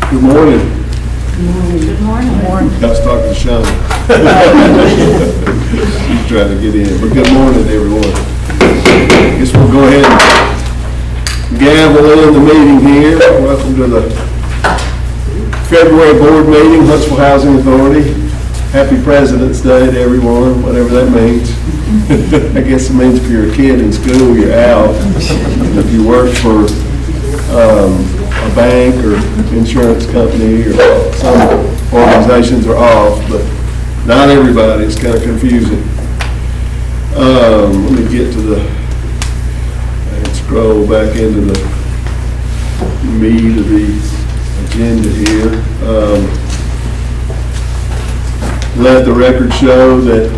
Good morning. Good morning. I was talking to Sean. He's trying to get in, but good morning, everyone. Guess we'll go ahead and gavel in the meeting here. Welcome to the February board meeting, Huntsville Housing Authority. Happy President's Day to everyone, whatever that means. I guess it means if you're a kid in school, you're out. If you work for a bank or insurance company or some organizations are off, but not everybody. It's kind of confusing. Let me get to and scroll back into the meat of the agenda here. Let the record show that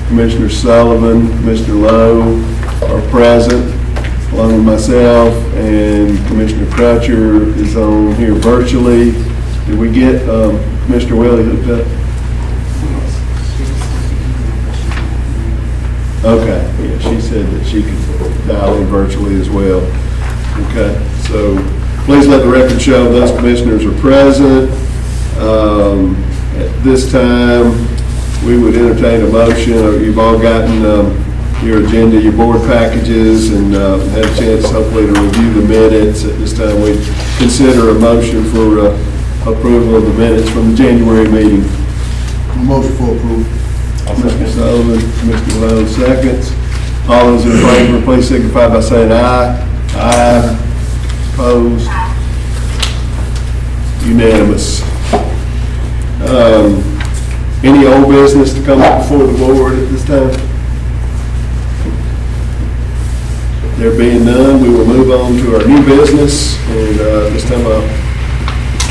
Commissioner Sullivan, Mr. Lowe are present, along with myself, and Commissioner Croucher is on here virtually. Did we get Commissioner Willie hooked up? Okay, yeah, she said that she could dial in virtually as well. Okay, so please let the record show those commissioners are present. At this time, we would entertain a motion. You've all gotten your agenda, your board packages, and had a chance hopefully to review the minutes. At this time, we consider a motion for approval of the minutes from the January meeting. Motion for approval. Mr. Sullivan, Mr. Lowe, seconds. All those in favor, please signify by saying aye. Aye. Opposed? Unanimous. Any old business to come up before the board at this time? There being none, we will move on to our new business, and this time I'll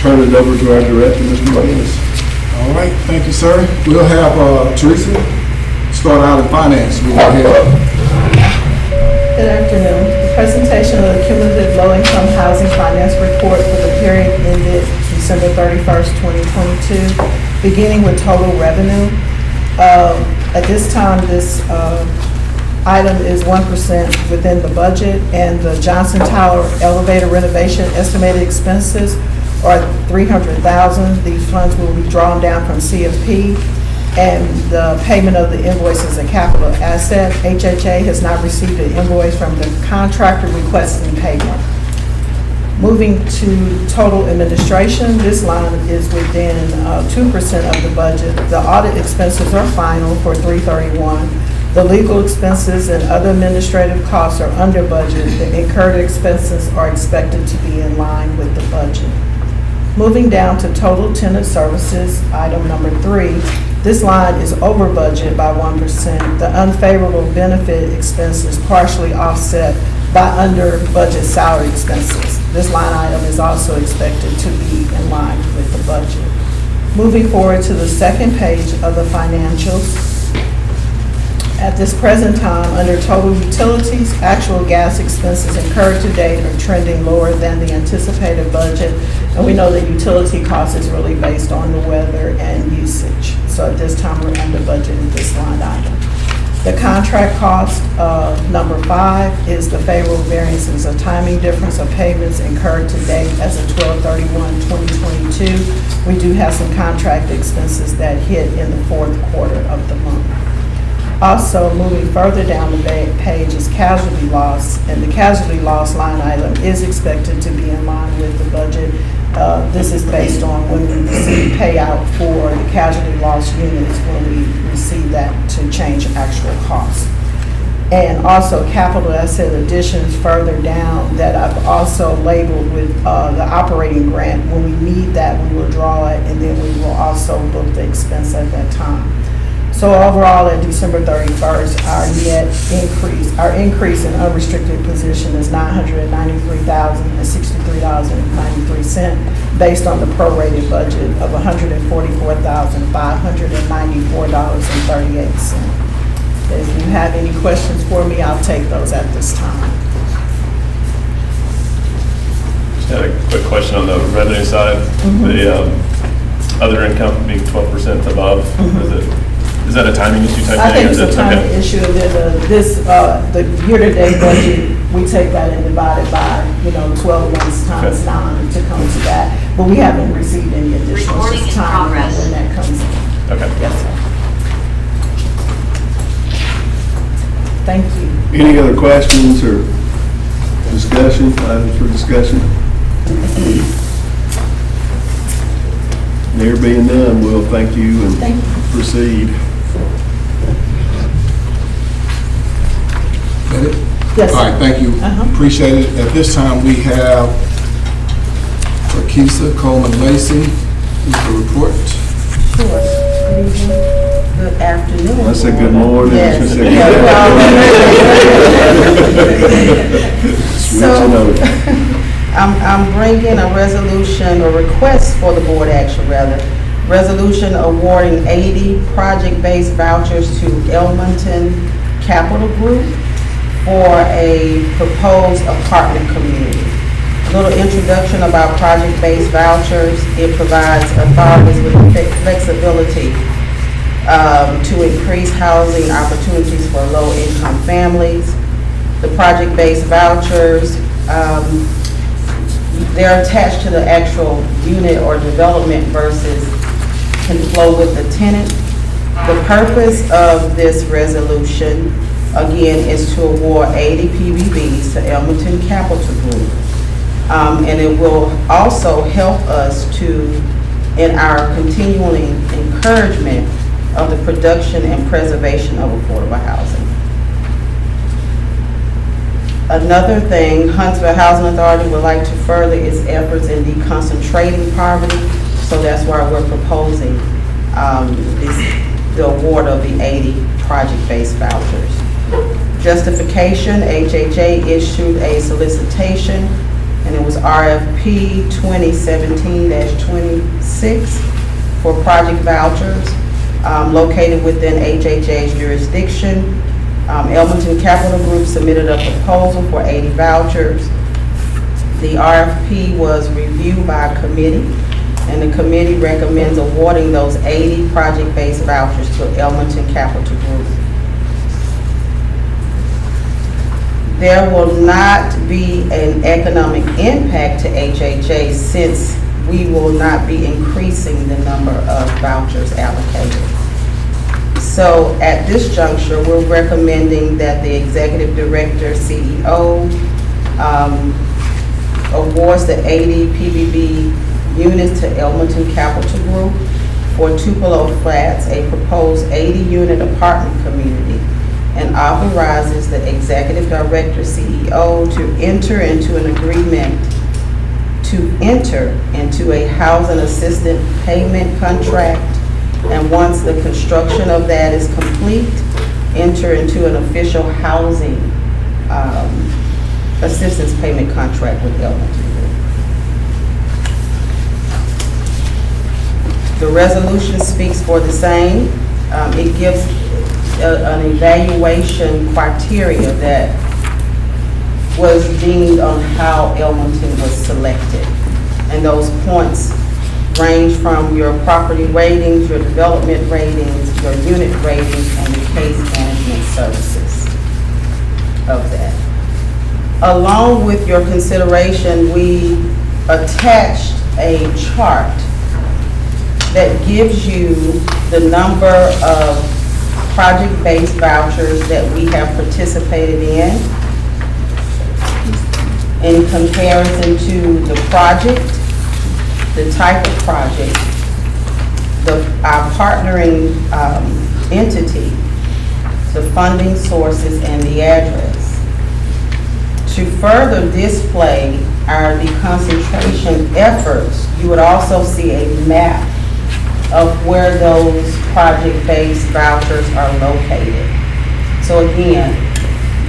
turn it over to our director, Mr. McGinnis. All right, thank you, sir. We'll have Teresa start out in finance. We'll go ahead. Good afternoon. The presentation of the cumulative low-income housing finance report for the period ended December 31st, 2022, beginning with total revenue. At this time, this item is 1% within the budget, and the Johnson Tower elevator renovation estimated expenses are $300,000. These funds will be drawn down from CFP, and the payment of the invoice is a capital asset. HHA has not received an invoice from the contractor requesting payment. Moving to total administration, this line is within 2% of the budget. The audit expenses are final for $331,000. The legal expenses and other administrative costs are under budget. The incurred expenses are expected to be in line with the budget. Moving down to total tenant services, item number 3, this line is over budget by 1%. The unfavorable benefit expense is partially offset by under budget salary expenses. This line item is also expected to be in line with the budget. Moving forward to the second page of the financials. At this present time, under total utilities, actual gas expenses incurred to date are trending lower than the anticipated budget. And we know that utility cost is really based on the weather and usage. So at this time, we're under budget in this line item. The contract cost of number 5 is the favorable variances of timing difference of payments incurred to date as of 12/31/2022. We do have some contract expenses that hit in the fourth quarter of the month. Also, moving further down the page is casualty loss, and the casualty loss line item is expected to be in line with the budget. This is based on when we receive payout for the casualty loss units, when we receive that to change actual costs. And also capital asset additions further down that I've also labeled with the operating grant. When we need that, we will draw it, and then we will also book the expense at that time. So overall, at December 31st, our increase in unrestricted position is $993,063.93 based on the prorated budget of $144,594.38. If you have any questions for me, I'll take those at this time. Just had a quick question on the revenue side. The other income being 12% above, is it Is that a timing issue type thing? I think or it's is a it- timing okay. issue, and then the year-to-date budget, we take that and divide it by, 12 months times Okay. 9 to come to that. But we haven't received any additional, Recording it's just in timing progress. when that comes in. Okay. Yes, sir. Thank you. Any other questions or discussion, items for discussion? There being none, we'll thank you and Thank you. proceed. That it? Yes, All right, sir. thank you. Uh-huh. Appreciate it. At this time, we have Rakisa Coleman-Lacey with the report. Sure. Good evening. Good afternoon. I said good morning. Yes. She said Yeah, Switching over. I'm bringing a resolution, or request for the board action rather. Resolution awarding 80 project-based vouchers to Elmonton Capital Group for a proposed apartment community. Little introduction about project-based vouchers. It provides authorities with flexibility to increase housing opportunities for low-income families. The project-based vouchers, they're attached to the actual unit or development versus can flow with the tenant. The purpose of this resolution, again, is to award 80 PBVs to Elmonton Capital Group. And it will also help us in our continuing encouragement of the production and preservation of affordable housing. Another thing, Huntsville Housing Authority would like to further its efforts in deconcentrating poverty, so that's why we're proposing the award of the 80 project-based vouchers. Justification, HHA issued a solicitation, and it was RFP 2017-26 for project vouchers located within HHA's jurisdiction. Elmonton Capital Group submitted a proposal for 80 vouchers. The RFP was reviewed by a committee, and the committee recommends awarding those 80 project-based vouchers to Elmonton Capital Group. There will not be an economic impact to HHA since we will not be increasing the number of vouchers allocated. So at this juncture, we're recommending that the executive director, CEO, awards the 80 PBB units to Elmonton Capital Group for Tupelo Flats, a proposed 80-unit apartment community, and authorizes the executive director, CEO, to enter into an agreement to enter into a housing assistance payment contract, and once the construction of that is complete, enter into an official housing assistance payment contract with Elmonton Group. The resolution speaks for the same. It gives an evaluation criteria that was deemed on how Elmonton was selected. And those points range from your property ratings, your development ratings, your unit ratings, and the case management services of that. Along with your consideration, we attached a chart that gives you the number of project-based vouchers that we have participated in comparison to the project, the type of project, our partnering entity, the funding sources, and the address. To further display our deconcentration efforts, you would also see a map of where those project-based vouchers are located. So again,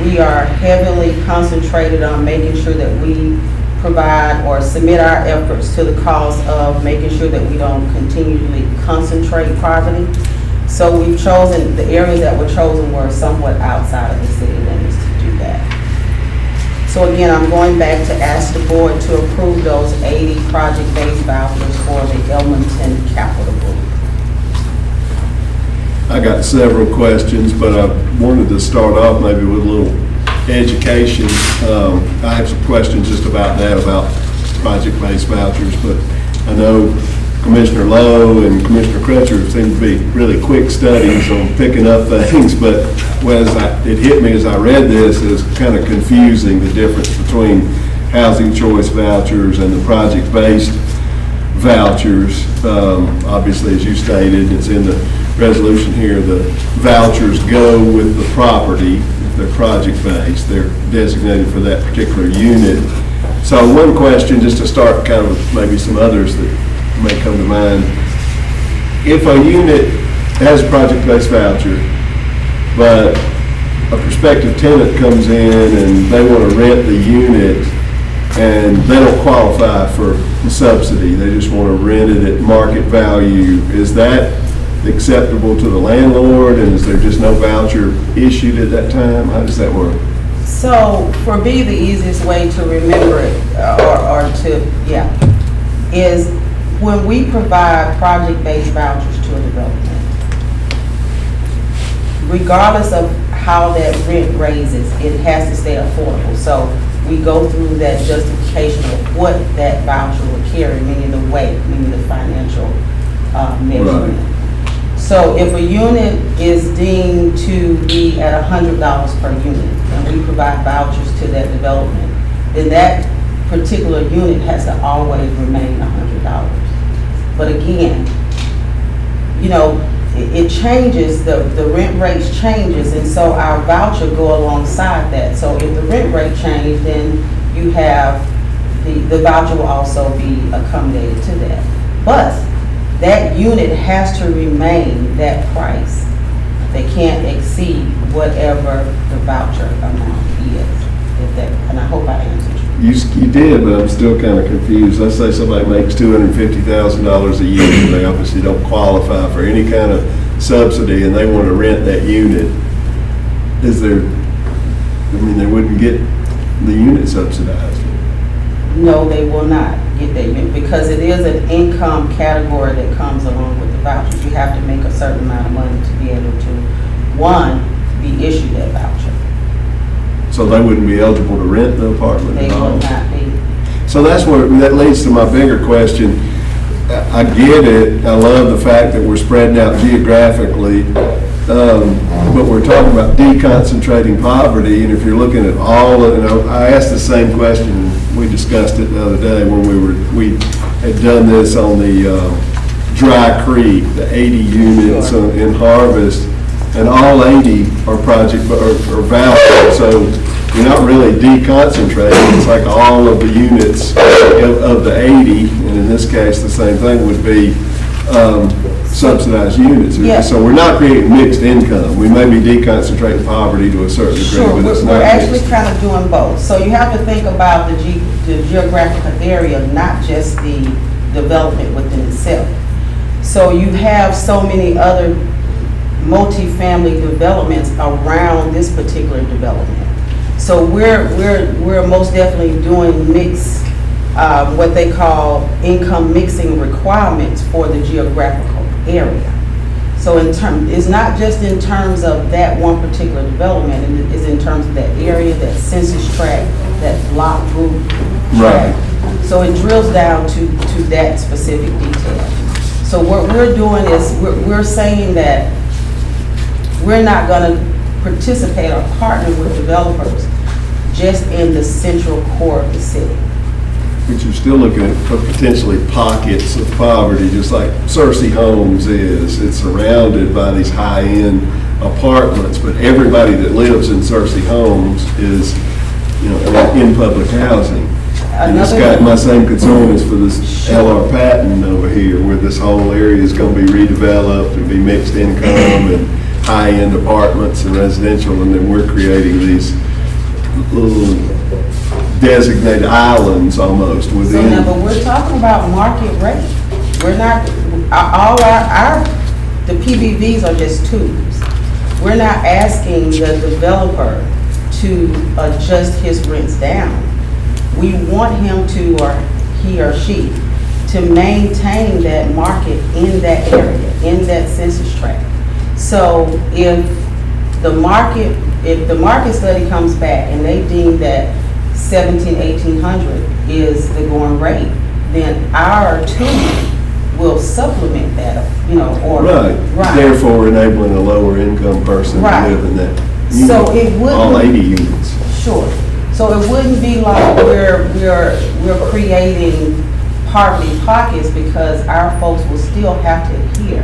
we are heavily concentrated on making sure that we provide or submit our efforts to the cause of making sure that we don't continually concentrate poverty. So we've chosen, the areas that were chosen were somewhat outside of the city limits to do that. So again, I'm going back to ask the board to approve those 80 project-based vouchers for the Elmonton Capital Group. I got several questions, but I wanted to start off maybe with a little education. I have some questions just about that, about project-based vouchers, but I know Commissioner Lowe and Commissioner Crutcher seem to be really quick studies on picking up things, but it hit me as I read this, it's kind of confusing, the difference between housing choice vouchers and the project-based vouchers. Obviously, as you stated, it's in the resolution here, the vouchers go with the property. If they're project-based, they're designated for that particular unit. So one question, just to start kind of with maybe some others that may come to mind. If a unit has a project-based voucher, but a prospective tenant comes in and they want to rent the unit and they don't qualify for the subsidy, they just want to rent it at market value, is that acceptable to the landlord, and is there just no voucher issued at that time? How does that work? So for me, the easiest way to remember it, is when we provide project-based vouchers to a development, regardless of how that rent raises, it has to stay affordable. So we go through that justification of what that voucher will carry, meaning the weight, meaning the financial measurement. Right. So if a unit is deemed to be at $100 per unit, and we provide vouchers to that development, then that particular unit has to always remain $100. But again, it changes, the rent rates changes, and so our voucher go alongside that. So if the rent rate change, then you have, the voucher will also be accommodated to that. But that unit has to remain that price. They can't exceed whatever the voucher amount is. And I hope I answered you. You did, but I'm still kind of confused. Let's say somebody makes $250,000 a year, and they obviously don't qualify for any kind of subsidy, and they want to rent that unit. They wouldn't get the unit subsidized. No, they will not get that unit because it is an income category that comes along with the vouchers. You have to make a certain amount of money to be able to, one, be issued that voucher. So they wouldn't be eligible to rent the apartment They at all? will not be. So that leads to my bigger question. I get it. I love the fact that we're spreading out geographically, but we're talking about deconcentrating poverty. And if you're looking at all of, I asked the same question. We discussed it the other day when we had done this on the Dry Creek, the 80 units in Harvest, and all 80 are project or voucher. So you're not really deconcentrating. It's like all of the units of the 80, and in this case, the same thing would be subsidized units. Yeah. So we're not creating mixed income. We may be deconcentrating poverty to a certain degree, Sure, but it's not we're actually mixed. kind of doing both. So you have to think about the geographical area, not just the development within itself. So you have so many other multifamily developments around this particular development. So we're most definitely doing mix, what they call income mixing requirements for the geographical area. So it's not just in terms of that one particular development, it is in terms of that area, that census tract, that block group tract. Right. So it drills down to that specific detail. So what we're doing is we're saying that we're not going to participate or partner with developers just in the central core of the city. But you're still looking at potentially pockets of poverty, just like Cersei Homes is. It's surrounded by these high-end apartments, but everybody that lives in Cersei Homes is, in public housing. And it's got my same concern as for this L.R. Patton over here, where this whole area is going to be redeveloped and be mixed income and high-end apartments and residential, and then we're creating these little designated islands almost within. So now, but we're talking about market rate. We're not, the PBVs are just tools. We're not asking the developer to adjust his rents down. We want him to, or he or she, to maintain that market in that area, in that census tract. So if the market study comes back and they deem that 1,800 is the going rate, then our two will supplement that, or. Right, therefore enabling a lower income person to Right. live in that So unit, it wouldn't. all 80 units. Sure. So it wouldn't be like we're creating poverty pockets, because our folks will still have to adhere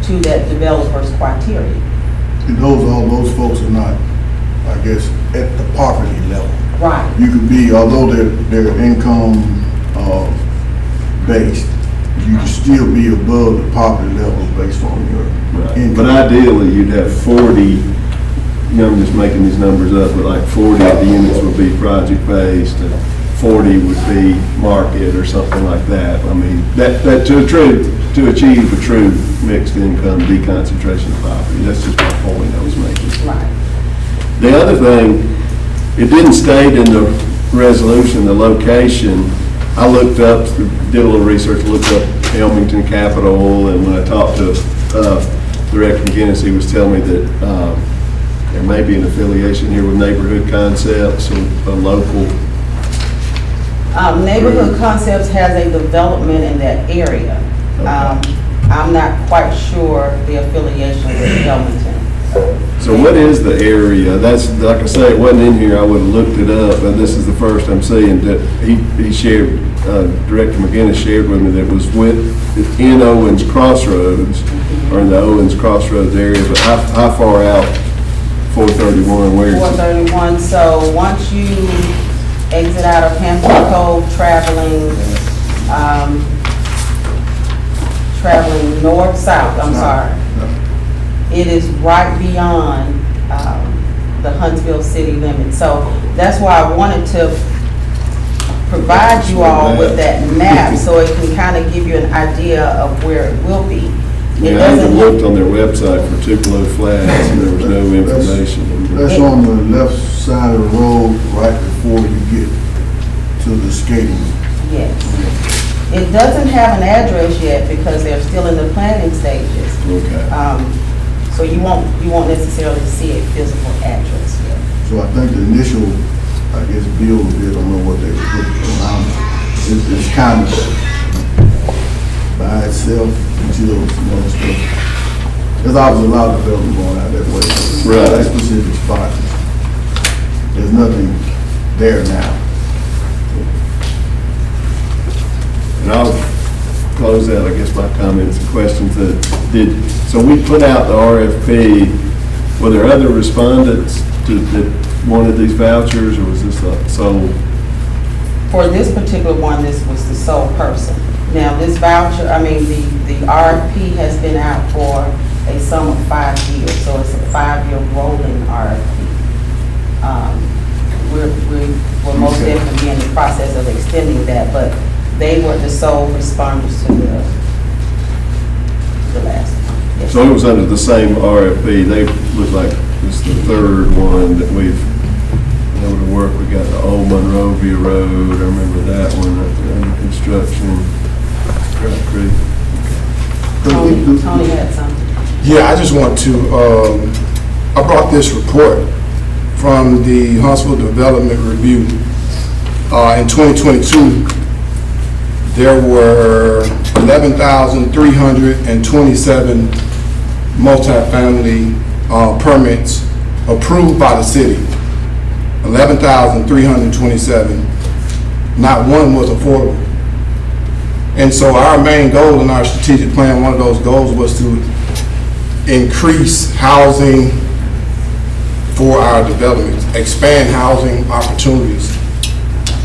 to that developer's criteria. And all those folks are not, I guess, at the poverty level. Right. You could be, although they're income based, you can still be above the poverty level based on your Right. income. But ideally, you'd have 40, I'm just making these numbers up, but like 40 of the units would be project-based, and 40 would be market or something like that. I mean, that to achieve a true mixed income deconcentration of poverty. That's just my point I was making. Right. The other thing, it didn't state in the resolution the location. I looked up, did a little research, looked up Elmington Capital, and when I talked to Director McGinnis, he was telling me that there may be an affiliation here with Neighborhood Concepts, a local. Neighborhood Concepts has a development in that area. Okay. I'm not quite sure the affiliation with Elmington. So what is the area? That's, like I say, it wasn't in here, I would've looked it up, and this is the first I'm seeing that he shared, Director McGinnis shared with me that it was in Owens Crossroads, or in the Owens Crossroads area, but how far out, 431, where is it? 431, so once you exit out of Hampton Cove, traveling north-south, it is right beyond the Huntsville city limits. So that's why I wanted to provide you all with that map, so it can kind of give you an idea of where it will be. It Yeah, I doesn't looked on their website for Tupelo Flats, and there was no information. That's on the left side of the road, right before you get to the skating. Yes. It doesn't have an address yet because they're still in the planning stages. Okay. So you won't necessarily see a physical address yet. So I think the initial, I guess, build, I don't know what they put around it. It's kind of by itself until some other stuff. There's obviously a lot of development going out that way. Right. That specific spot, there's nothing there now. And I'll close out, I guess, my comments and questions so we put out the RFP. Were there other respondents that wanted these vouchers, or was this the sole? For this particular one, this was the sole person. Now, this voucher, the RFP has been out for a sum of 5 years, so it's a 5-year rolling RFP. We're most definitely in the process of extending that, but they were the sole responders to the last one. Yes. So it was under the same RFP. They look like it's the third one that we've been able to work. We got the old Monrovia Road. I remember that one under construction. Scrap Creek. Tony had something. Yeah, I just want to, I brought this report from the Huntsville Development Review. In 2022, there were 11,327 multifamily permits approved by the city. 11,327. Not one was affordable. And so our main goal in our strategic plan, one of those goals was to increase housing for our developments, expand housing opportunities.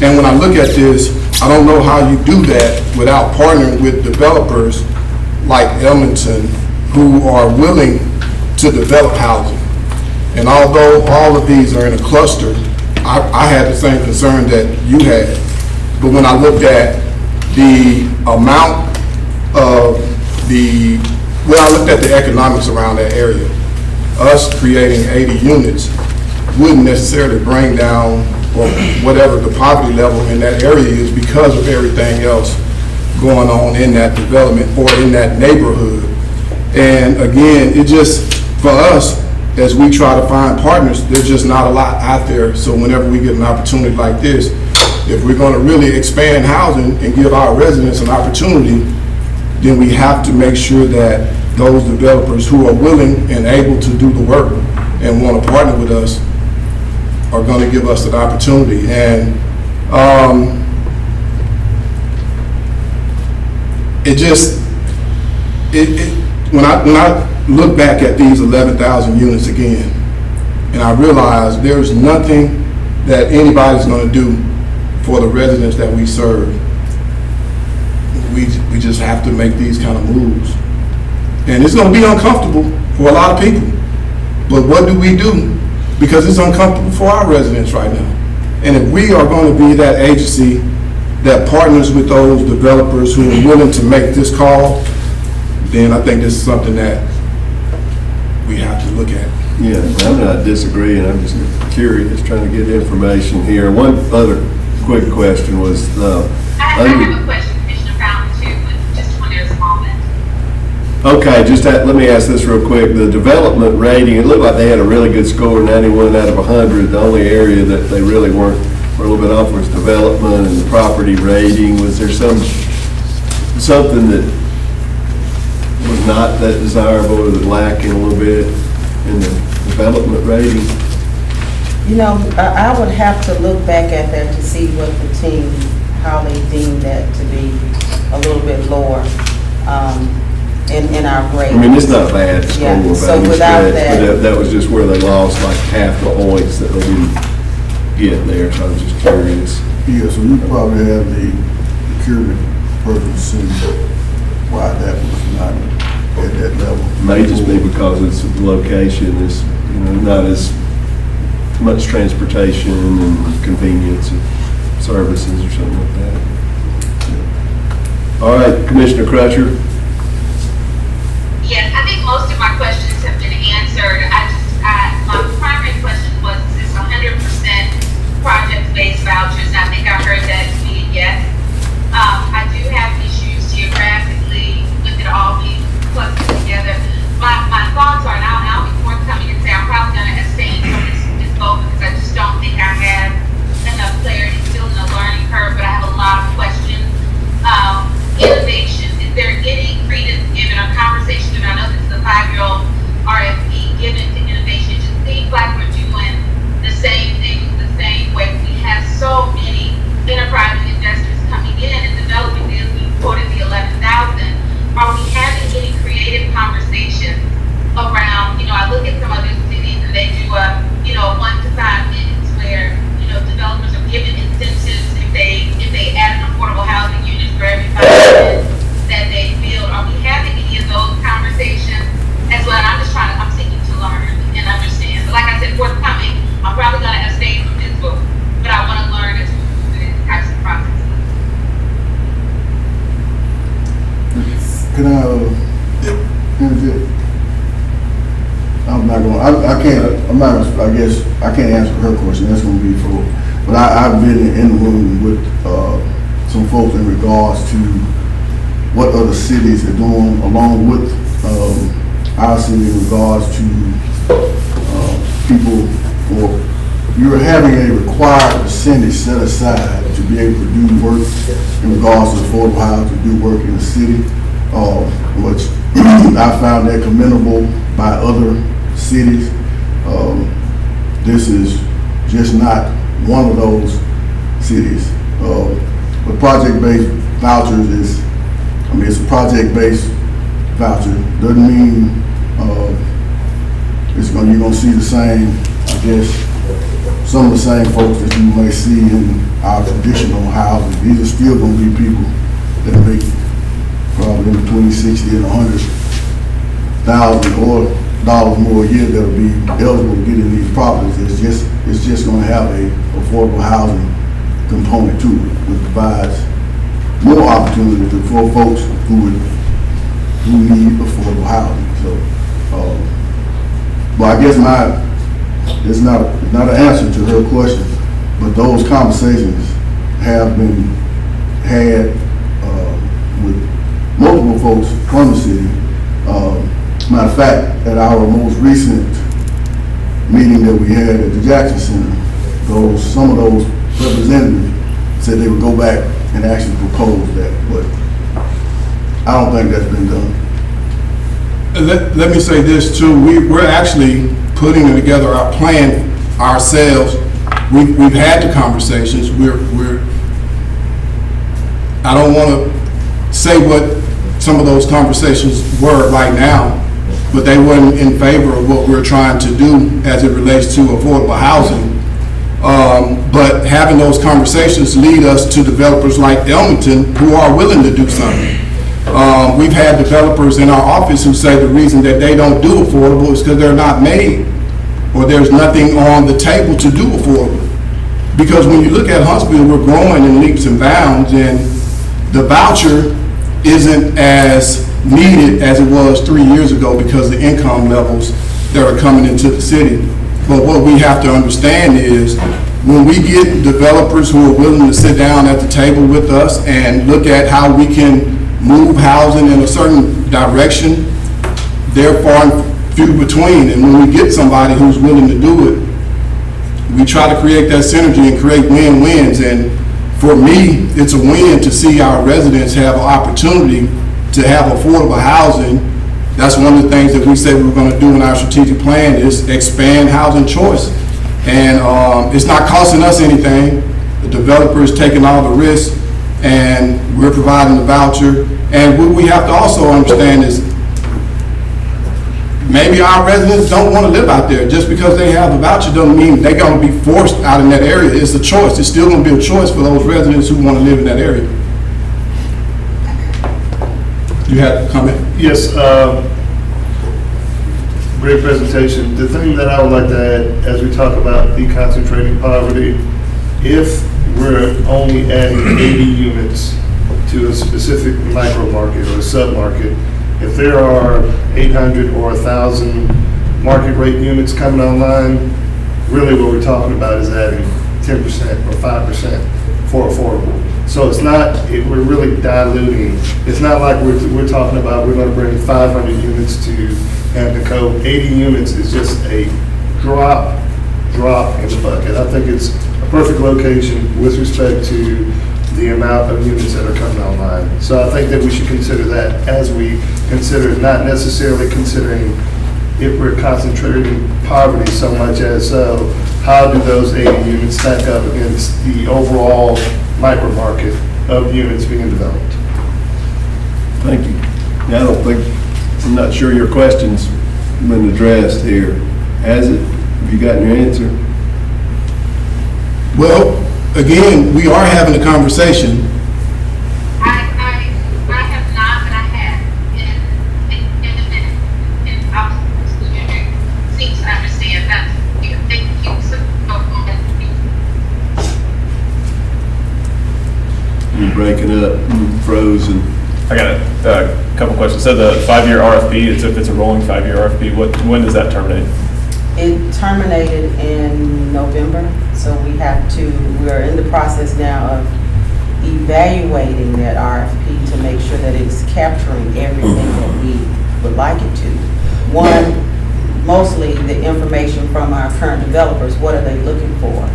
And when I look at this, I don't know how you do that without partnering with developers like Elmington who are willing to develop housing. And although all of these are in a cluster, I had the same concern that you had. But when I looked at the amount of I looked at the economics around that area, us creating 80 units wouldn't necessarily bring down or whatever the poverty level in that area is because of everything else going on in that development or in that neighborhood. And again, it just, for us, as we try to find partners, there's just not a lot out there. So whenever we get an opportunity like this, if we're going to really expand housing and give our residents an opportunity, then we have to make sure that those developers who are willing and able to do the work and want to partner with us are going to give us an opportunity. And when I look back at these 11,000 units again, and I realize there's nothing that anybody's going to do for the residents that we serve. We just have to make these kind of moves. And it's going to be uncomfortable for a lot of people. But what do we do? Because it's uncomfortable for our residents right now. And if we are going to be that agency that partners with those developers who are willing to make this call, then I think this is something that we have to look at. Yeah, I'm not disagreeing, I'm just curious, trying to get information here. One other quick question was, I have a question, Commissioner Fountain, too, but just when there's a moment. okay, let me ask this real quick. The development rating, it looked like they had a really good score, 91 out of 100. The only area that they really were a little bit off was development and the property rating. Was there something that was not that desirable or that lacking a little bit in the development rating? You know, I would have to look back at that to see what the team, how they deemed that to be a little bit lower in our grade. I mean, it's not a bad score, Yeah, by so any without stretch, that- but that was just where they lost like half the points that they didn't get there, so I was just curious. Yeah, so you probably have the procurement person see why that was not at that level. May just be because it's the location is, not as much transportation and convenience of services or something like that. All right, Commissioner Crutcher. Yes, I think most of my questions have been answered. My primary question was, is this 100% project-based vouchers? And I think I heard that to be a yes. I do have issues geographically with it all being clustered together. My thoughts are, and I'll be forthcoming and say I'm probably going to abstain from this vote because I just don't think I have enough clarity, still in a learning curve, but I have a lot of questions. Innovation, is there any credence given or conversation, and I know this is a 5-year-old RFP, given to innovation? It just seems like we're doing the same things the same way. We have so many enterprise investors coming in and developing this. We quoted the 11,000. Are we having any creative conversations around, I look at some other cities and they do a 1 to 5 minutes where, developers are given incentives if they add an affordable housing unit for every 5 minutes that they build. Are we having any of those conversations as well? And I'm seeking to learn and understand. So like I said, forthcoming, I'm probably going to abstain from this vote, but I want to learn as we move through these types of processes. Can I'm not gonna, I guess, I can't answer her question, that's gonna be for, but I've been in the room with, some folks in regards to what other cities are doing along with, our city in regards to, people, or you're having a required percentage set aside to be able to do work in regards to affordable housing, to do work in the city, which I found that commendable by other cities. This is just not one of those cities. But project-based vouchers is, it's a project-based voucher. Doesn't mean you're gonna see the same, I guess, some of the same folks that you may see in our traditional housing. These are still gonna be people that make probably in between 60 and 100,000 or dollars more a year that'll be eligible to get in these properties. It's just gonna have a affordable housing component to it, which provides more opportunity for folks who need affordable housing. So, but I guess it's not an answer to her question, but those conversations have been had with multiple folks from the city Matter of fact, at our most recent meeting that we had at the Jackson Center, some of those representatives said they would go back and actually propose that, but I don't think that's been done. Let me say this too, we're actually putting together our plan ourselves. We've had the conversations, I don't want to say what some of those conversations were right now, but they weren't in favor of what we're trying to do as it relates to affordable housing. But having those conversations lead us to developers like Elmington who are willing to do something. We've had developers in our office who say the reason that they don't do affordable is because they're not made, or there's nothing on the table to do affordable. Because when you look at Huntsville, we're growing in leaps and bounds, and the voucher isn't as needed as it was 3 years ago because of the income levels that are coming into the city. But what we have to understand is when we get developers who are willing to sit down at the table with us and look at how we can move housing in a certain direction, they're far and few between. And when we get somebody who's willing to do it, we try to create that synergy and create win-wins. And for me, it's a win to see our residents have an opportunity to have affordable housing. That's one of the things that we said we were going to do in our strategic plan is expand housing choice. And it's not costing us anything. The developer is taking all the risks, and we're providing the voucher. And what we have to also understand is maybe our residents don't want to live out there. Just because they have the voucher doesn't mean they're going to be forced out in that area. It's a choice. It's still going to be a choice for those residents who want to live in that area. You had a comment? Yes, great presentation. The thing that I would like to add as we talk about deconcentrating poverty, if we're only adding 80 units to a specific micro market or a sub-market, if there are 800 or 1,000 market rate units coming online, really what we're talking about is adding 10% or 5% for affordable. So it's not, we're really diluting. It's not like we're talking about we're going to bring 500 units to Hampton Cove. 80 units is just a drop in the bucket. I think it's a perfect location with respect to the amount of units that are coming online. So I think that we should consider that as we consider, not necessarily considering if we're concentrating poverty so much as how do those 80 units stack up against the overall micro market of units being developed. Thank you. Now, I'm not sure your question's been addressed here. Has it? Have you gotten your answer? Well, again, we are having a conversation. I have not, but I have. And I'll seek to understand that. Thank you so much. You're breaking up, you froze, and I got a couple questions. So the 5-year RFP, if it's a rolling 5-year RFP, when does that terminate? It terminated in November, so we're in the process now of evaluating that RFP to make sure that it's capturing everything that we would like it to. One, mostly the information from our current developers, what are they looking for?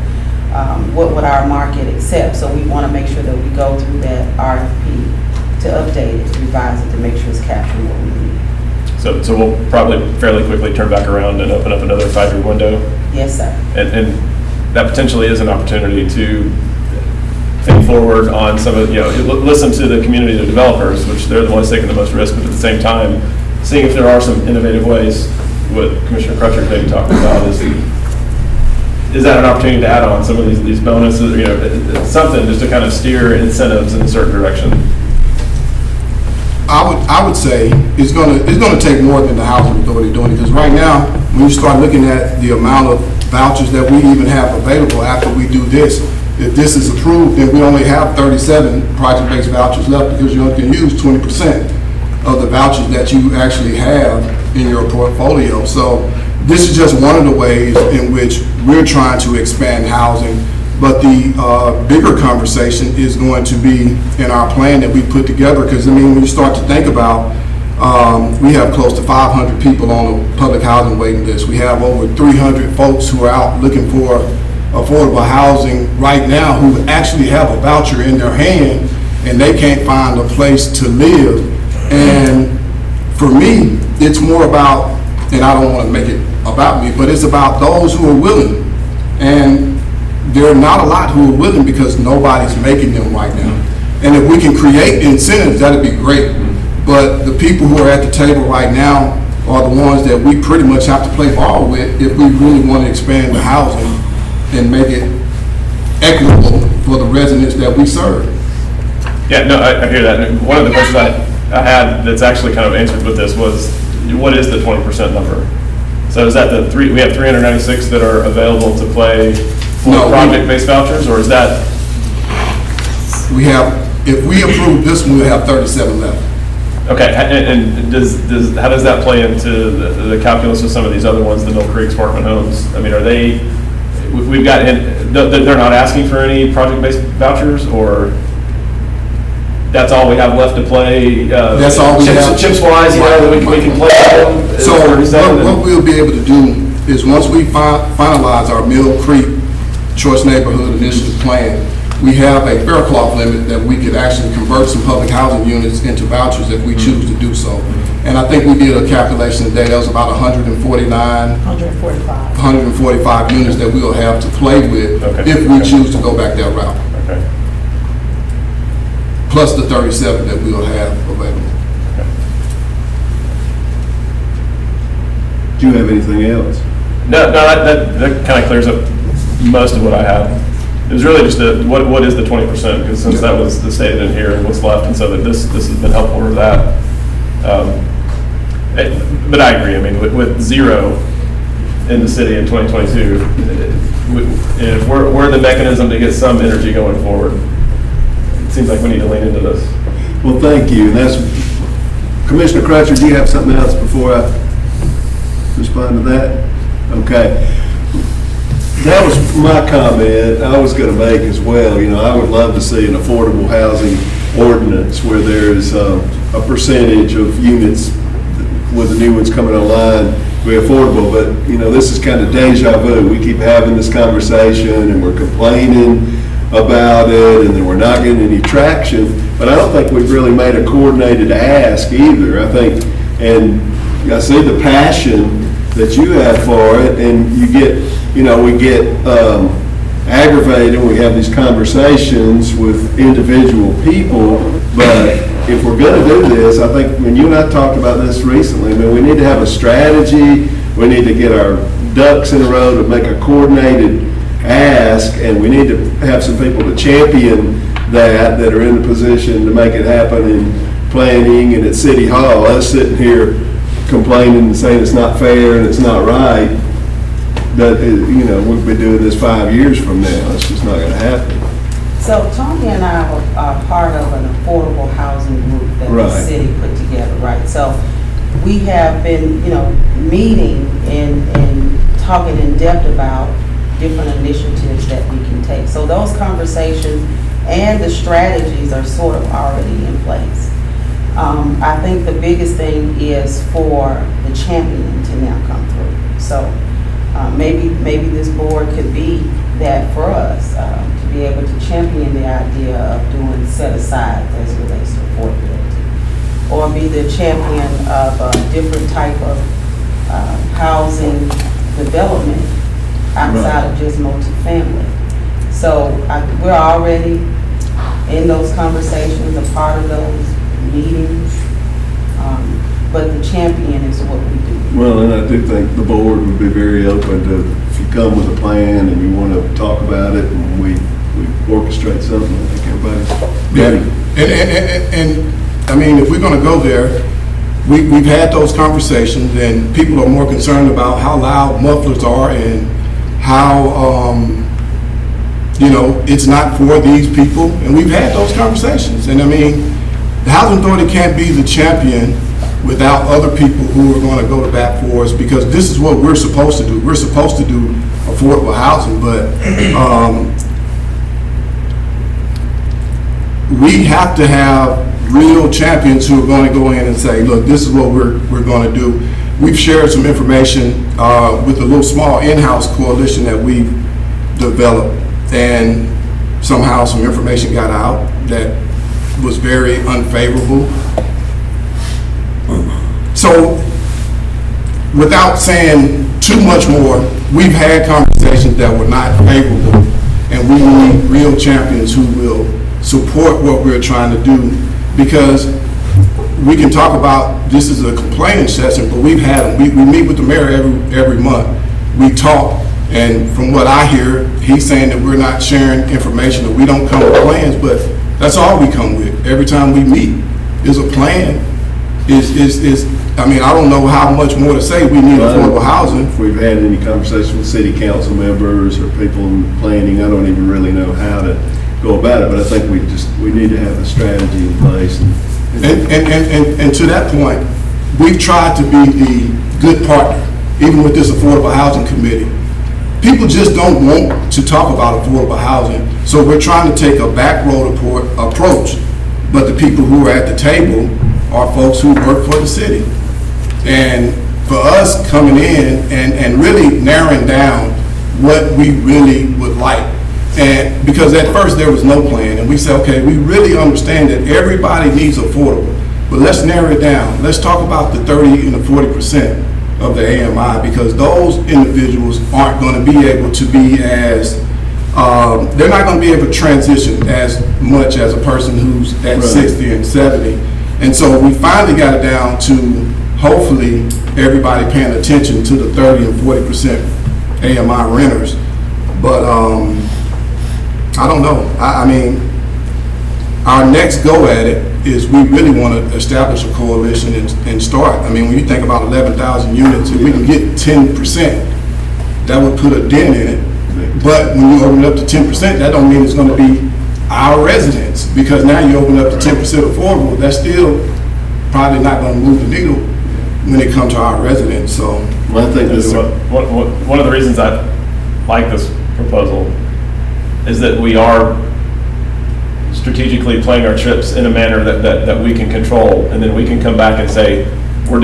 What would our market accept? So we want to make sure that we go through that RFP to update it, to revise it, to make sure it's capturing what we need. So we'll probably fairly quickly turn back around and open up another 5-year window. Yes, sir. And that potentially is an opportunity to think forward on some of, listen to the community of developers, which they're the ones taking the most risk, but at the same time, seeing if there are some innovative ways, what Commissioner Crutcher maybe talked about is that an opportunity to add on some of these bonuses, something just to kind of steer incentives in a certain direction? I would say it's gonna take more than the housing authority doing it, because right now, when you start looking at the amount of vouchers that we even have available after we do this, if this is approved, then we only have 37 project-based vouchers left, because you only can use 20% of the vouchers that you actually have in your portfolio. So this is just one of the ways in which we're trying to expand housing. But the bigger conversation is going to be in our plan that we put together, because when you start to think about We have close to 500 people on the public housing waiting list. We have over 300 folks who are out looking for affordable housing right now who actually have a voucher in their hand and they can't find a place to live. And for me, it's more about, and I don't want to make it about me, but it's about those who are willing. And there are not a lot who are willing because nobody's making them right now. And if we can create incentives, that'd be great. But the people who are at the table right now are the ones that we pretty much have to play ball with if we really want to expand the housing and make it equitable for the residents that we serve. Yeah, no, I hear that. And one of the questions I had that's actually kind of answered with this was, what is the 20% number? So is that we have 396 that are available to play for No, project-based vouchers, or is that? We have, if we approve this one, we'll have 37 left. Okay, and how does that play into the calculus of some of these other ones, the Mill Creek, Sparkman Homes? I mean, are they, we've got, they're not asking for any project-based vouchers, or that's all we have left to play? That's all we have. Chips-wise, you know, that we can play them? So what we'll be able to do is once we finalize our Mill Creek Choice Neighborhood Initiative Plan, we have a Faircloth limit that we could actually convert some public housing units into vouchers if we choose to do so. And I think we did a calculation today, that was about 145 units that we'll have to play with if we choose to go back that route. Okay. Plus the 37 that we'll have available. Do you have anything else? No, that kind of clears up most of what I have. It was really just what is the 20%, because since that was stated in here and what's left, and so that this has been helpful with that. But I agree, I mean, with zero in the city in 2022, if we're the mechanism to get some energy going forward, it seems like we need to lean into this. Well, thank you. And that's, Commissioner Crutcher, do you have something else before I respond to that? Okay. That was my comment I was going to make as well. You know, I would love to see an affordable housing ordinance where there's a percentage of units with the new ones coming online be affordable. But, you know, this is kind of deja vu. We keep having this conversation and we're complaining about it and then we're not getting any traction. But I don't think we've really made a coordinated ask either. I think, and I see the passion that you have for it, and you get, you know, we get aggravated when we have these conversations with individual people, but if we're going to do this, I think when you and I talked about this recently, I mean, we need to have a strategy, we need to get our ducks in a row to make a coordinated ask, and we need to have some people to champion that are in the position to make it happen in planning and at City Hall. Us sitting here complaining and saying it's not fair and it's not right, that, you know, we'll be doing this 5 years from now. It's just not going to happen. So Tony and I are part of an affordable housing group that the city put together, right? So we have been, you know, meeting and talking in depth about different initiatives that we can take. So those conversations and the strategies are sort of already in place. I think the biggest thing is for the champion to now come through. So maybe this board could be that for us, to be able to champion the idea of doing set-aside as it relates to affordability, or be the champion of a different type of housing development outside of just multifamily. So we're already in those conversations, a part of those meetings, but the champion is what we do. Well, and I do think the board would be very open to, if you come with a plan and you want to talk about it and we orchestrate something, I think everybody's ready. And I mean, if we're going to go there, we've had those conversations and people are more concerned about how loud mufflers are and how, you know, it's not for these people. And we've had those conversations. And I mean, the Housing Authority can't be the champion without other people who are going to go to bat for us, because this is what we're supposed to do. We're supposed to do affordable housing, but we have to have real champions who are going to go in and say, look, this is what we're going to do. We've shared some information with a little small in-house coalition that we've developed, and somehow some information got out that was very unfavorable. So, without saying too much more, we've had conversations that were not favorable, and we need real champions who will support what we're trying to do, because we can talk about, this is a complaining session, but we've had, we meet with the mayor every month. We talk, and from what I hear, he's saying that we're not sharing information, that we don't come with plans, but that's all we come with. Every time we meet is a plan. I mean, I don't know how much more to say. We need affordable housing. If we've had any conversation with city council members or people in planning, I don't even really know how to go about it, but I think we need to have a strategy in place. And to that point, we've tried to be the good partner, even with this affordable housing committee. People just don't want to talk about affordable housing, so we're trying to take a back road approach, but the people who are at the table are folks who work for the city. And for us coming in and really narrowing down what we really would like, and because at first there was no plan, and we said, okay, we really understand that everybody needs affordable, but let's narrow it down. Let's talk about the 30 and the 40% of the AMI, because those individuals aren't going to be able to be as, they're not going to be able to transition as much as a person who's at 60 and 70. And so we finally got it down to hopefully everybody paying attention to the 30 and 40% AMI renters. But I don't know. I mean, our next go at it is we really want to establish a coalition and start. I mean, when you think about 11,000 units, if we can get 10%, that would put a dent in it. But when you open it up to 10%, that don't mean it's going to be our residents, because now you open up to 10% affordable. That's still probably not going to move the needle when it comes to our residents. So, Well, I think this is One of the reasons I like this proposal is that we are strategically playing our chips in a manner that we can control, and then we can come back and say, we're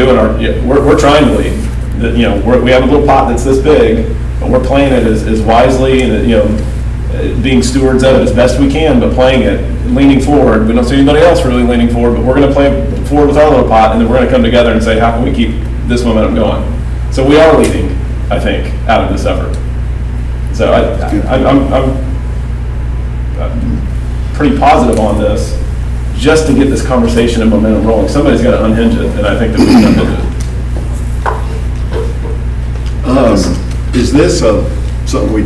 trying to lead. That, you know, we have a little pot that's this big, but we're playing it as wisely and, you know, being stewards of it as best we can, but playing it, leaning forward. We don't see anybody else really leaning forward, but we're going to play forward with our little pot, and then we're going to come together and say, how can we keep this momentum going? So we are leading, I think, out of this effort. So I'm pretty positive on this, just to get this conversation and momentum rolling. Somebody's got to unhinge it, and I think that we can unhinge it. Is this something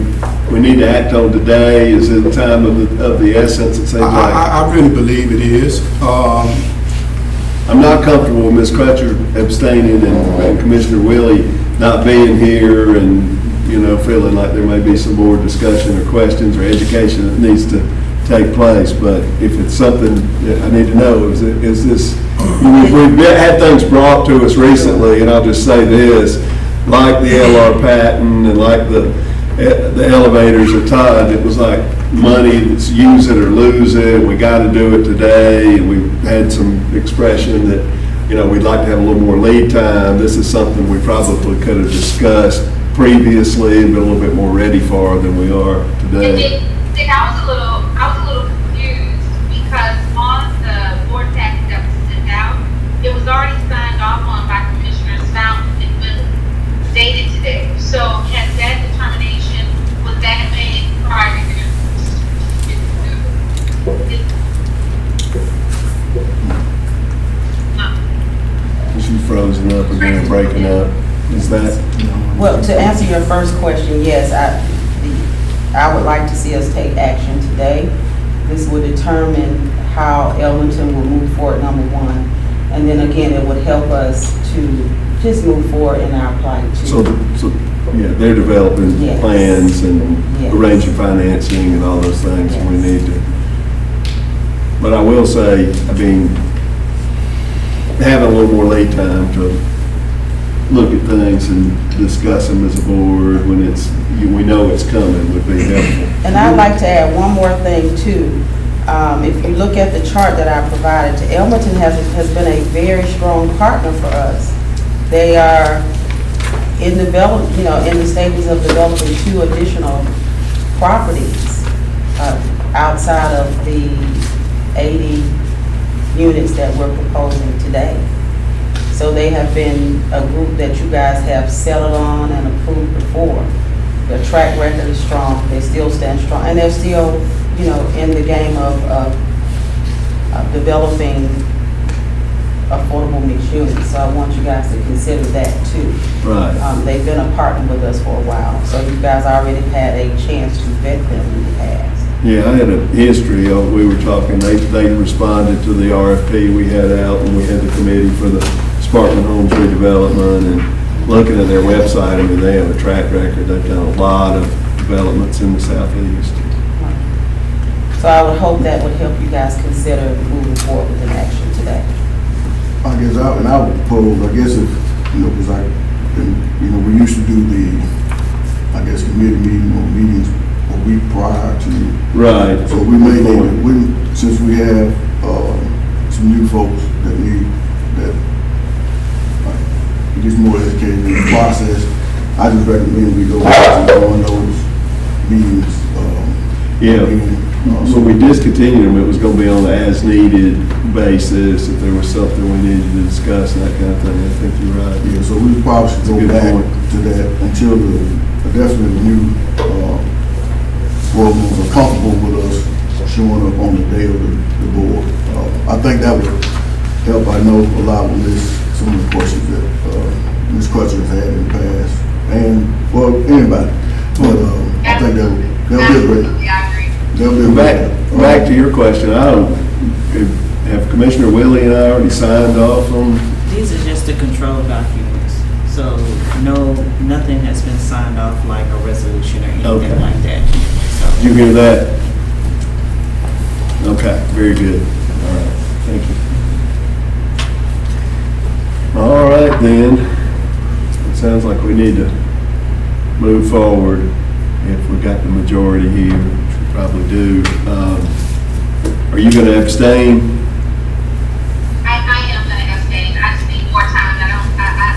we need to act on today? Is it the time of the essence? It seems like. I really believe it is. I'm not comfortable with Ms. Crutcher abstaining and Commissioner Willie not being here, and, you know, feeling like there may be some more discussion or questions or education that needs to take place. But if it's something that I need to know, is this, we've had things brought to us recently, and I'll just say this, like the LR Patton and like the elevators at Todd, it was like money that's use it or lose it. We got to do it today. We've had some expression that, you know, we'd like to have a little more lead time. This is something we probably could have discussed previously and been a little bit more ready for than we are today. Dick, I was a little confused because on the board packet that was sent out, it was already signed off on by Commissioners Fountain and Willie, dated today. So has that determination, was that made prior to She's frozen up again, breaking up. Is that? Well, to answer your first question, yes, I would like to see us take action today. This would determine how Ellenton will move forward, number one. And then again, it would help us to just move forward in our plight too. So yeah, they're developing Yes. plans and Yes. arranging financing and all those things, and we need to. But I will say, I mean, having a little more lead time to look at things and discuss them as a board when we know it's coming would be helpful. And I'd like to add one more thing too. If you look at the chart that I provided, Elmerton has been a very strong partner for us. They are in in the stages of developing 2 additional properties outside of the 80 units that we're proposing today. So they have been a group that you guys have settled on and approved before. Their track record is strong, they still stand strong, and they're still, in the game of developing affordable mixed units. So I want you guys to consider that too. Right. They've been a partner with us for a while, so you guys already had a chance to vet them in the past. Yeah, I had a history of, we were talking, they responded to the RFP we had out, and we had the committee for the Sparkman Homes redevelopment, and looking at their website, I mean, they have a track record. They've done a lot of developments in the southeast. So I would hope that would help you guys consider moving forward with an action today. I guess I would propose, I guess if, because we used to do the committee meeting or meetings a week prior to. Right. So we may need, since we have some new folks that get more educated in the process, I just recommend we go on those meetings. When we discontinued them, it was going to be on an as-needed basis, if there was something we needed to discuss and that kind of thing. I think you're right. Yeah, so we probably should go That's a good back point. to that until definitely the new board members are comfortable with us showing up on the day of the board. I think that would help. I know a lot with some of the questions that Ms. Crutcher has had in the past, and, well, anybody. But I think that'll be a great. Absolutely, I agree. That'll be a great. Back to your question, have Commissioner Willie and I already signed off on? These are just the control documents. So nothing has been signed off like a resolution or anything Okay. like that. So, Did you hear that? Okay, very good. All right, thank you. All right, then. It sounds like we need to move forward if we got the majority here, which we probably do. Are you going to abstain? I am gonna abstain. I just need more time. I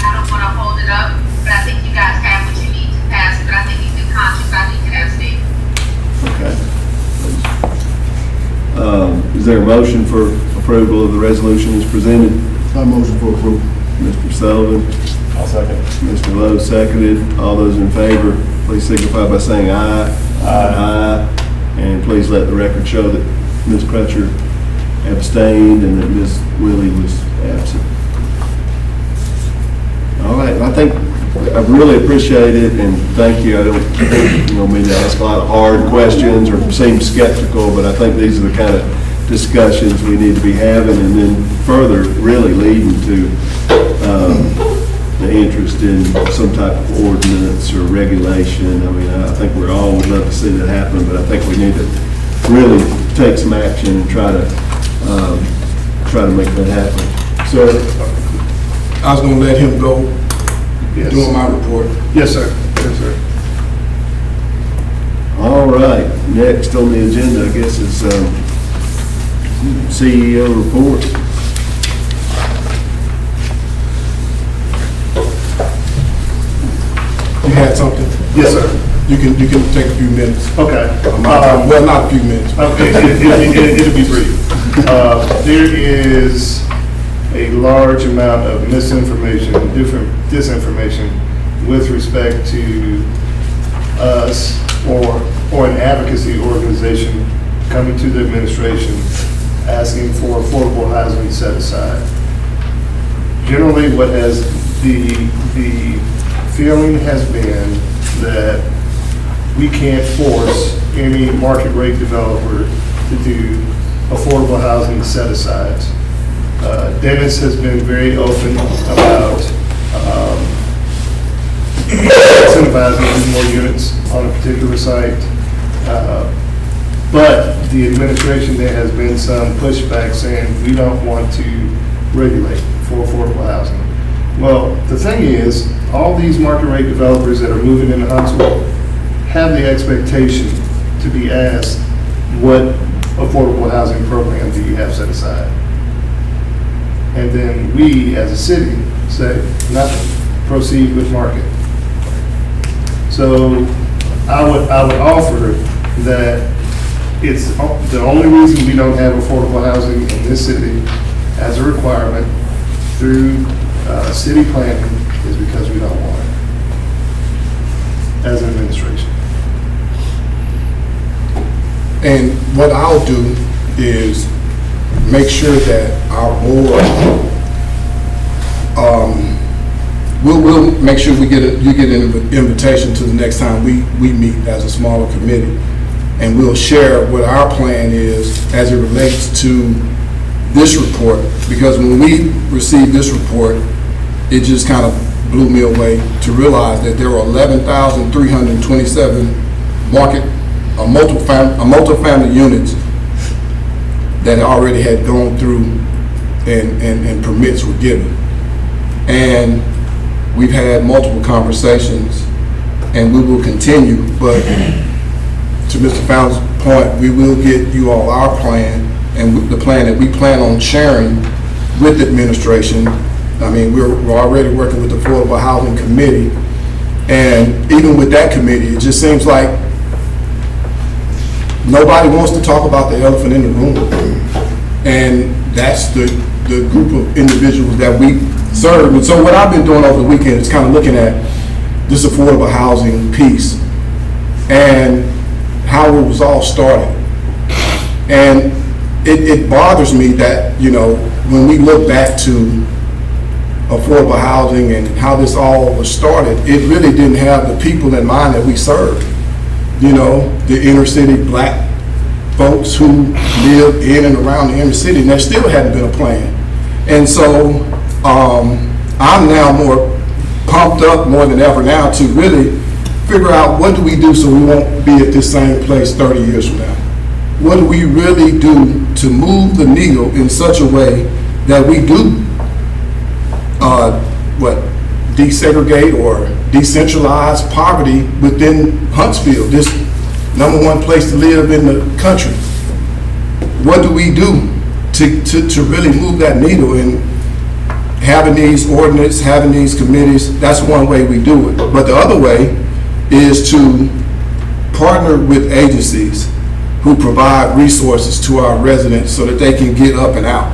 don't wanna hold it up, but I think you guys have what you need to pass, but I think in good conscience, I need to abstain. Okay. Is there a motion for approval of the resolution as presented? My motion for approval. Mr. Sullivan, I'll second. Mr. Lowe seconded. All those in favor, please signify by saying aye. Aye. And please let the record show that Ms. Crutcher abstained and that Ms. Willie was absent. All right, I think I really appreciate it, and thank you. I don't mean to ask a lot of hard questions or seem skeptical, but I think these are the kind of discussions we need to be having, and then further really leading to the interest in some type of ordinance or regulation. I mean, I think we all would love to see that happen, but I think we need to really take some action and try to make that happen. So I was gonna let him go Yes. doing my report. Yes, sir. Yes, sir. All right, next on the agenda, I guess, is CEO report. You had something? Yes, sir. You can take a few minutes. Okay. Well, not a few minutes. Okay, it'll be brief. There is a large amount of misinformation, different disinformation with respect to us or an advocacy organization coming to the administration asking for affordable housing set aside. Generally, what has the feeling has been that we can't force any market rate developer to do affordable housing set-asides. Dennis has been very open about incentivizing more units on a particular site. But the administration, there has been some pushback saying we don't want to regulate for affordable housing. Well, the thing is, all these market rate developers that are moving into Huntsville have the expectation to be asked what affordable housing program do you have set aside? And then we, as a city, say, nothing, proceed with market. So I would offer that it's the only reason we don't have affordable housing in this city as a requirement through city planning is because we don't want it as an administration. And what I'll do is make sure that our board, we'll make sure you get an invitation to the next time we meet as a smaller committee. And we'll share what our plan is as it relates to this report. Because when we received this report, it just kind of blew me away to realize that there were 11,327 multifamily units that already had gone through and permits were given. And we've had multiple conversations and we will continue, but to Mr. Fountain's point, we will get you all our plan and the plan that we plan on sharing with the administration. I mean, we're already working with the Affordable Housing Committee, and even with that committee, it just seems like nobody wants to talk about the elephant in the room. And that's the group of individuals that we serve. And so what I've been doing over the weekend is kind of looking at this affordable housing piece and how it was all started. And it bothers me that, you know, when we look back to affordable housing and how this all was started, it really didn't have the people in mind that we serve. You know, the inner city black folks who live in and around the inner city, and there still hadn't been a plan. And so I'm now more pumped up more than ever now to really figure out what do we do so we won't be at this same place 30 years from now. What do we really do to move the needle in such a way that we do desegregate or decentralize poverty within Huntsville, this #1 place to live in the country? What do we do to really move that needle? And having these ordinances, having these committees, that's one way we do it. But the other way is to partner with agencies who provide resources to our residents so that they can get up and out.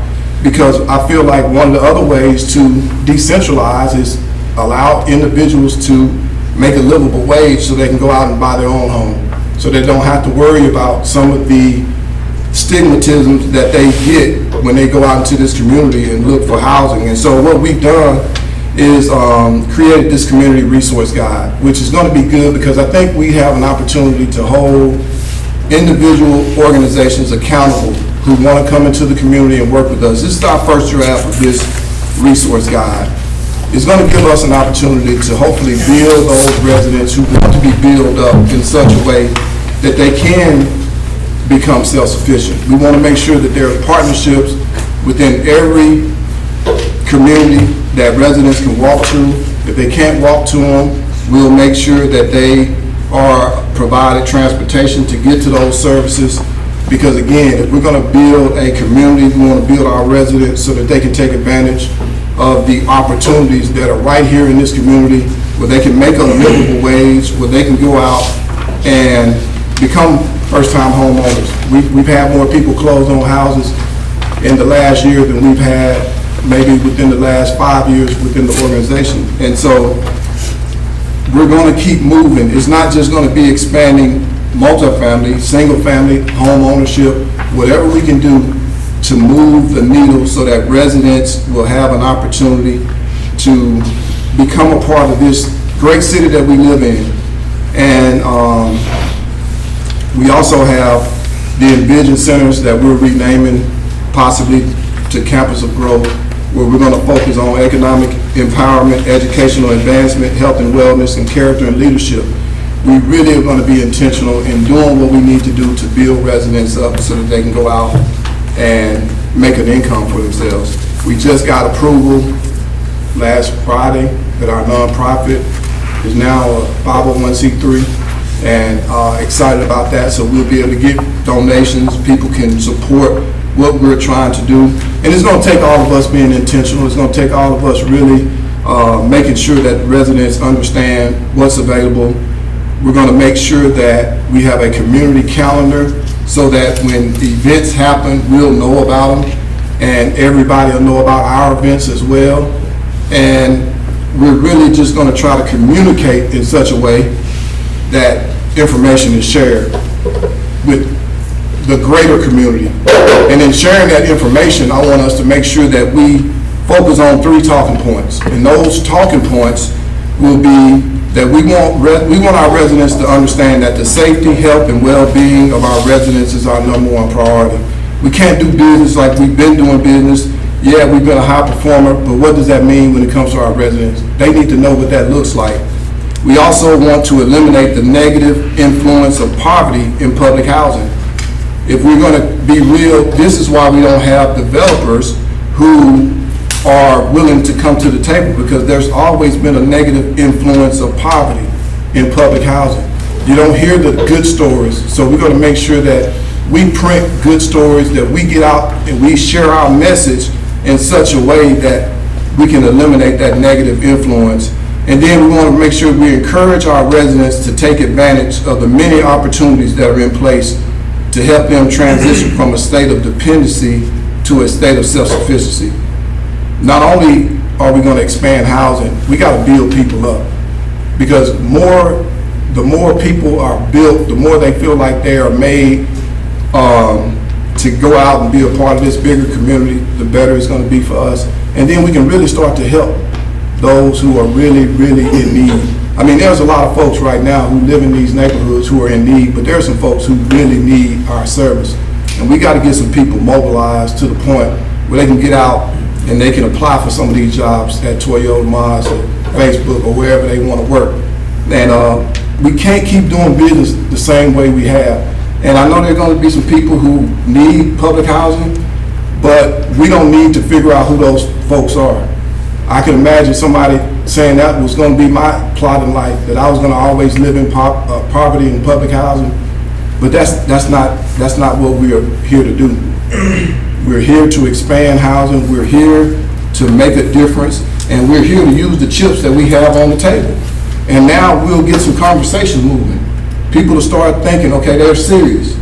Because I feel like one of the other ways to decentralize is allow individuals to make a livable wage so they can go out and buy their own home, so they don't have to worry about some of the stigmatisms that they get when they go out into this community and look for housing. And so what we've done is created this community resource guide, which is going to be good because I think we have an opportunity to hold individual organizations accountable who want to come into the community and work with us. This is our first draft of this resource guide. It's going to give us an opportunity to hopefully build those residents who want to be built up in such a way that they can become self-sufficient. We want to make sure that there are partnerships within every community that residents can walk to. If they can't walk to them, we'll make sure that they are provided transportation to get to those services. Because again, if we're going to build a community, we want to build our residents so that they can take advantage of the opportunities that are right here in this community, where they can make a livable wage, where they can go out and become first-time homeowners. We've had more people close on houses in the last year than we've had maybe within the last 5 years within the organization. And so we're going to keep moving. It's not just going to be expanding multifamily, single-family home ownership, whatever we can do to move the needle so that residents will have an opportunity to become a part of this great city that we live in. And we also have the Envision Centers that we're renaming possibly to Campus of Growth, where we're going to focus on economic empowerment, educational advancement, health and wellness, and character and leadership. We really are going to be intentional in doing what we need to do to build residents up so that they can go out and make an income for themselves. We just got approval last Friday that our nonprofit is now a 501c3, and excited about that. So we'll be able to get donations. People can support what we're trying to do. And it's going to take all of us being intentional. It's going to take all of us really making sure that residents understand what's available. We're going to make sure that we have a community calendar so that when events happen, we'll know about them, and everybody will know about our events as well. And we're really just going to try to communicate in such a way that information is shared with the greater community. And in sharing that information, I want us to make sure that we focus on 3 talking points. And those talking points will be that we want our residents to understand that the safety, health, and well-being of our residents is our #1 priority. We can't do business like we've been doing business. Yeah, we've been a high performer, but what does that mean when it comes to our residents? They need to know what that looks like. We also want to eliminate the negative influence of poverty in public housing. If we're going to be real, this is why we don't have developers who are willing to come to the table, because there's always been a negative influence of poverty in public housing. You don't hear the good stories, so we're going to make sure that we print good stories, that we get out and we share our message in such a way that we can eliminate that negative influence. And then we want to make sure we encourage our residents to take advantage of the many opportunities that are in place to help them transition from a state of dependency to a state of self-sufficiency. Not only are we going to expand housing, we got to build people up, because the more people are built, the more they feel like they are made to go out and be a part of this bigger community, the better it's going to be for us. And then we can really start to help those who are really, really in need. I mean, there's a lot of folks right now who live in these neighborhoods who are in need, but there are some folks who really need our service. And we got to get some people mobilized to the point where they can get out and they can apply for some of these jobs at Toyota, Mars, or Facebook, or wherever they want to work. And we can't keep doing business the same way we have. And I know there are going to be some people who need public housing, but we don't need to figure out who those folks are. I can imagine somebody saying that was going to be my plot in life, that I was going to always live in poverty and public housing. But that's not what we are here to do. We're here to expand housing. We're here to make a difference, and we're here to use the chips that we have on the table. And now we'll get some conversation moving. People to start thinking, okay, they're serious.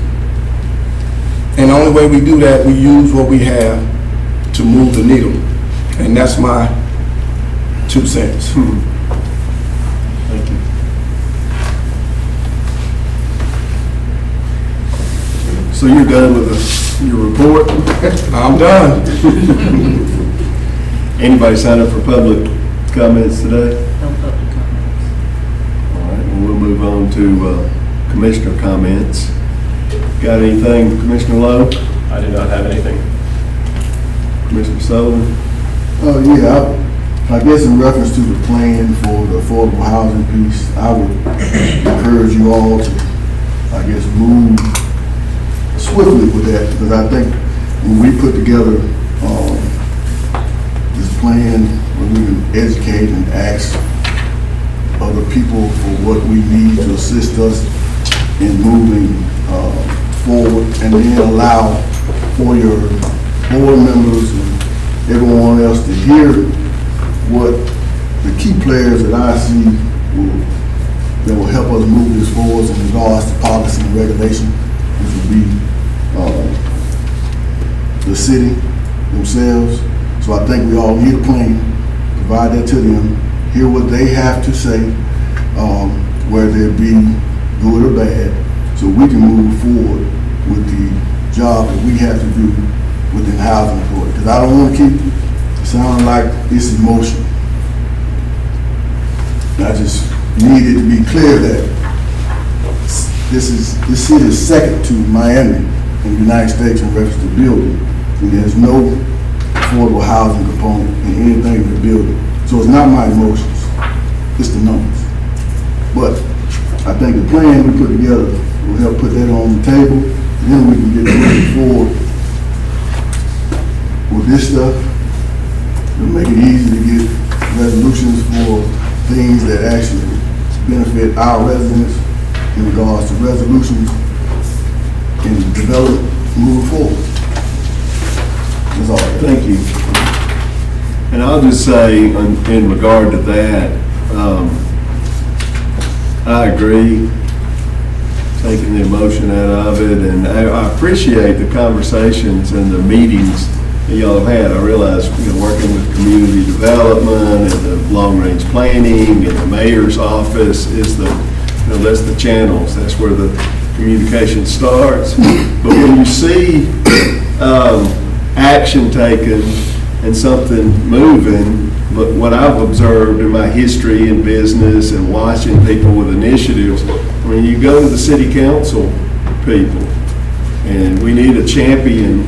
And the only way we do that, we use what we have to move the needle. And that's my 2 cents. Thank you. So you're done with your report? I'm done. Anybody sign up for public comments today? No public comments. All right, well, we'll move on to commissioner comments. Got anything, Commissioner Lowe? I do not have anything. Commissioner Sullivan? Yeah, I guess in reference to the plan for the affordable housing piece, I would encourage you all to, I guess, move swiftly with that, because I think when we put together this plan, when we can educate and ask other people for what we need to assist us in moving forward, and then allow for your board members and everyone else to hear what the key players that I see that will help us move this forward in regards to policy and regulation, which will be the city themselves. So I think we all need a plan, provide that to them, hear what they have to say, whether it be good or bad, so we can move forward with the job that we have to do within housing authority. Because I don't want to keep sounding like it's emotion. I just need it to be clear that this city is second to Miami in the United States in reference to building, and there's no affordable housing component in anything we're building. So it's not my emotions, it's the numbers. But I think the plan we put together will help put that on the table, and then we can get moving forward with this stuff. It'll make it easy to get resolutions for things that actually benefit our residents in regards to resolutions and development moving forward. That's all. Thank you. And I'll just say, in regard to that, I agree, taking the emotion out of it, and I appreciate the conversations and the meetings that y'all have had. I realize, working with community development and the long-range planning and the mayor's office is that's the channels, that's where the communication starts. But when you see action taken and something moving, but what I've observed in my history in business and watching people with initiatives, when you go to the city council people, and we need a champion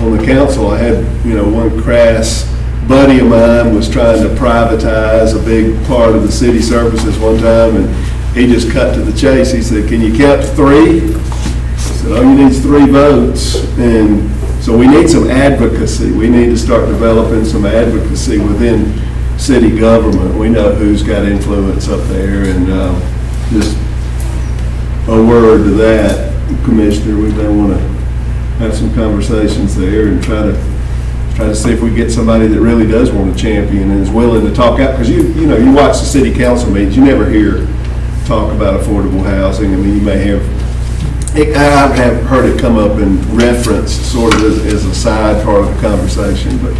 on the council. I had, one crass buddy of mine was trying to privatize a big part of the city services one time, and he just cut to the chase. He said, "Can you count to 3?" I said, "All you need is 3 votes." And so we need some advocacy. We need to start developing some advocacy within city government. We know who's got influence up there, and just a word to that, Commissioner, we may want to have some conversations there and try to see if we get somebody that really does want to champion and is willing to talk out, because you watch the city council meetings, you never hear talk about affordable housing. I mean, you may have, I have heard it come up and referenced sort of as a side part of the conversation, but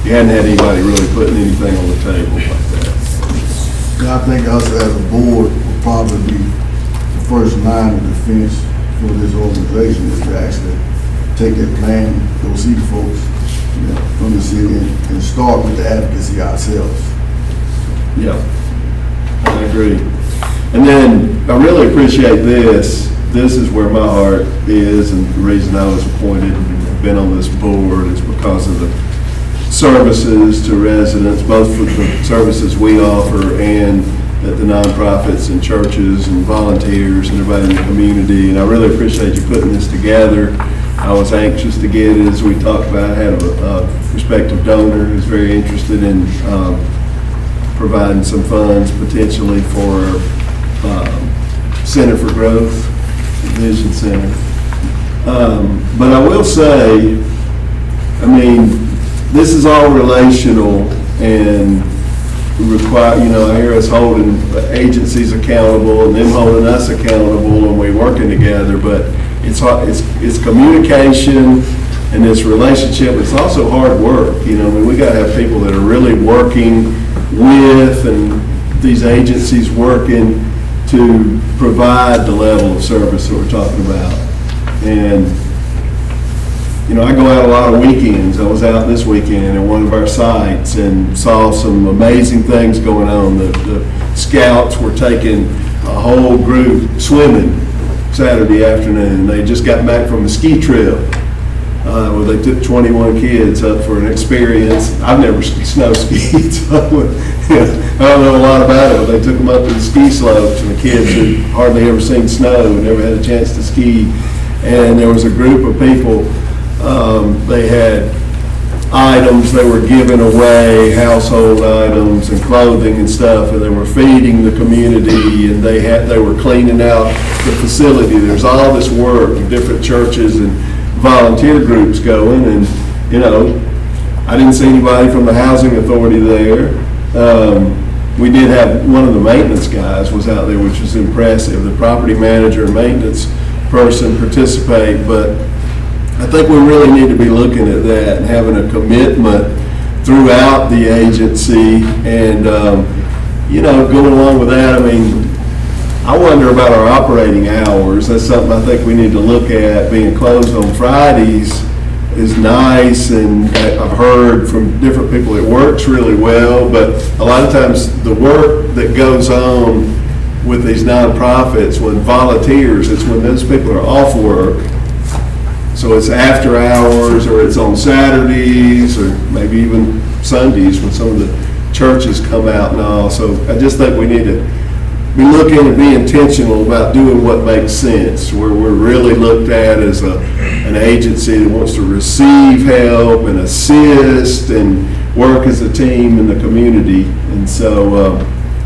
you hadn't had anybody really putting anything on the table like that. And I think us as a board will probably be the first line of defense for this organization is to actually take that plan, go see the folks from the city and start with the advocacy ourselves. Yeah, I agree. And then I really appreciate this. This is where my heart is, and the reason I was appointed and been on this board is because of the services to residents, both for the services we offer and that the nonprofits and churches and volunteers and everybody in the community. And I really appreciate you putting this together. I was anxious to get it, as we talked about. I had a prospective donor who's very interested in providing some funds potentially for Center for Growth, Vision Center. But I will say, I mean, this is all relational and require, I hear us holding agencies accountable and them holding us accountable and we working together, but it's communication and this relationship. It's also hard work, I mean, we gotta have people that are really working with and these agencies working to provide the level of service that we're talking about. And I go out a lot of weekends. I was out this weekend at one of our sites and saw some amazing things going on. The scouts were taking a whole group swimming Saturday afternoon. They just got back from a ski trip where they took 21 kids up for an experience. I've never snow skied, so I don't know a lot about it, but they took them up to the ski slopes, and the kids had hardly ever seen snow and never had a chance to ski. And there was a group of people. They had items they were giving away, household items and clothing and stuff, and they were feeding the community, and they were cleaning out the facility. There's all this work, different churches and volunteer groups going, and I didn't see anybody from the housing authority there. We did have one of the maintenance guys was out there, which was impressive. The property manager and maintenance person participate, but I think we really need to be looking at that and having a commitment throughout the agency and, going along with that. I mean, I wonder about our operating hours. That's something I think we need to look at. Being closed on Fridays is nice, and I've heard from different people it works really well, but a lot of times the work that goes on with these nonprofits, when volunteers, it's when those people are off work. So it's after hours, or it's on Saturdays, or maybe even Sundays when some of the churches come out and all. So I just think we need to be looking and be intentional about doing what makes sense, where we're really looked at as an agency that wants to receive help and assist and work as a team in the community. And so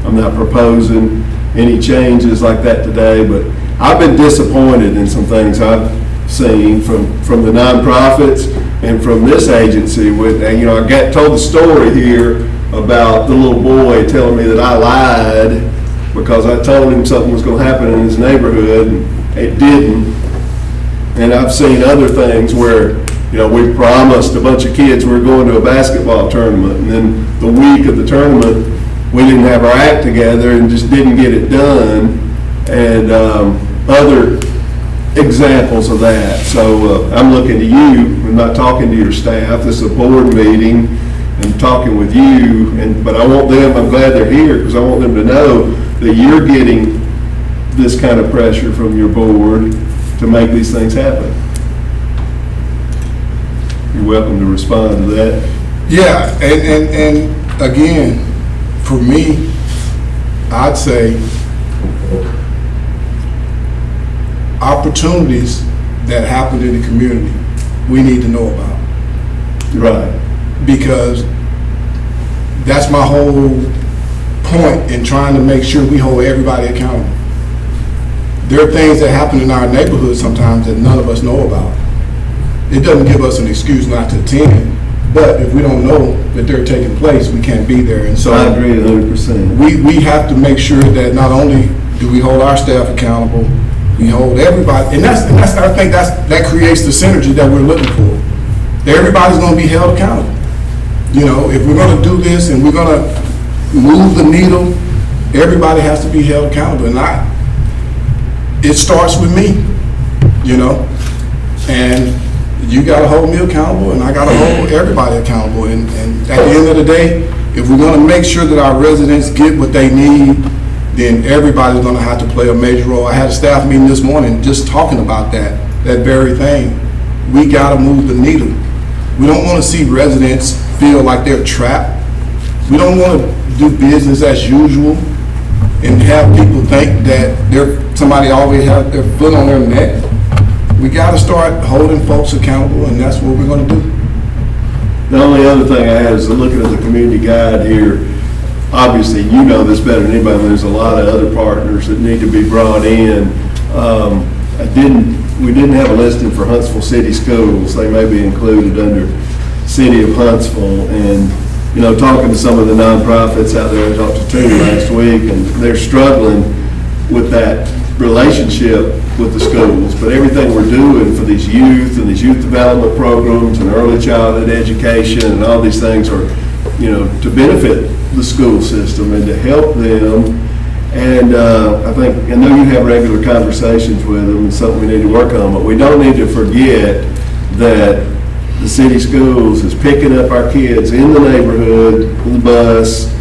I'm not proposing any changes like that today, but I've been disappointed in some things I've seen from the nonprofits and from this agency with, you know, I told the story here about the little boy telling me that I lied because I told him something was gonna happen in his neighborhood, and it didn't. And I've seen other things where, you know, we promised a bunch of kids we were going to a basketball tournament, and then the week of the tournament, we didn't have our act together and just didn't get it done, and other examples of that. So I'm looking to you, I'm not talking to your staff, this is a board meeting, and talking with you, but I want them, I'm glad they're here, because I want them to know that you're getting this kind of pressure from your board to make these things happen. You're welcome to respond to that. Yeah, and again, for me, I'd say opportunities that happen in the community, we need to know about. Right. Because that's my whole point in trying to make sure we hold everybody accountable. There are things that happen in our neighborhood sometimes that none of us know about. It doesn't give us an excuse not to attend, but if we don't know that they're taking place, we can't be there. And so I agree 100%. we have to make sure that not only do we hold our staff accountable, we hold everybody, and that's I think that creates the synergy that we're looking for. Everybody's going to be held accountable. You know, if we're going to do this and we're going to move the needle, everybody has to be held accountable. And it starts with me, you know, and you got to hold me accountable, and I got to hold everybody accountable. And at the end of the day, if we're going to make sure that our residents get what they need, then everybody's going to have to play a major role. I had a staff meeting this morning just talking about that very thing. We got to move the needle. We don't want to see residents feel like they're trapped. We don't want to do business as usual and have people think that somebody always has their foot on their neck. We got to start holding folks accountable, and that's what we're going to do. The only other thing I had is looking at the community guide here. Obviously, you know this better than anybody, there's a lot of other partners that need to be brought in. We didn't have a listing for Huntsville City Schools. They may be included under City of Huntsville. And, you know, talking to some of the nonprofits out there, I talked to two last week, and they're struggling with that relationship with the schools. But everything we're doing for these youth and these youth development programs and early childhood education and all these things are, you know, to benefit the school system and to help them. And I know you have regular conversations with them, and something we need to work on, but we don't need to forget that the city schools is picking up our kids in the neighborhood, on the bus,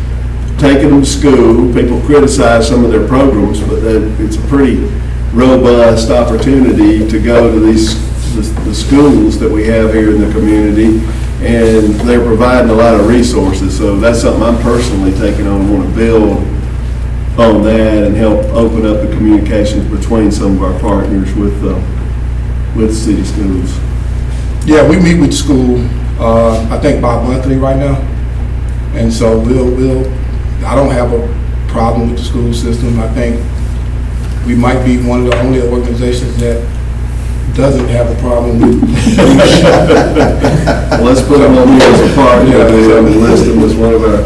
taking them to school. People criticize some of their programs, but it's a pretty robust opportunity to go to the schools that we have here in the community, and they're providing a lot of resources. So that's something I'm personally taking on, want to build on that and help open up the communications between some of our partners with city schools. Yeah, we meet with school, I think bi-monthly right now. And so I don't have a problem with the school system. I think we might be one of the only organizations that doesn't have a problem with. Well, let's put them on here as a partner, and list them as one of our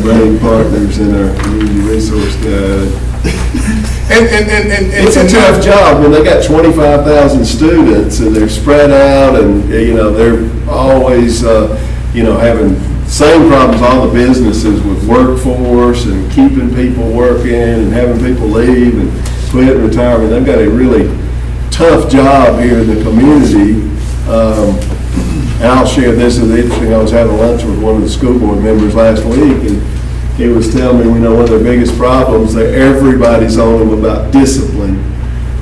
main partners in our community resource guide. And It's a tough job when they got 25,000 students and they're spread out, and, you know, they're always, you know, having same problems all the businesses with workforce and keeping people working and having people leave and quit and retire. I mean, they've got a really tough job here in the community. And I'll share this as interesting. I was having lunch with one of the school board members last week, and he was telling me, you know, one of their biggest problems that everybody's on them about discipline.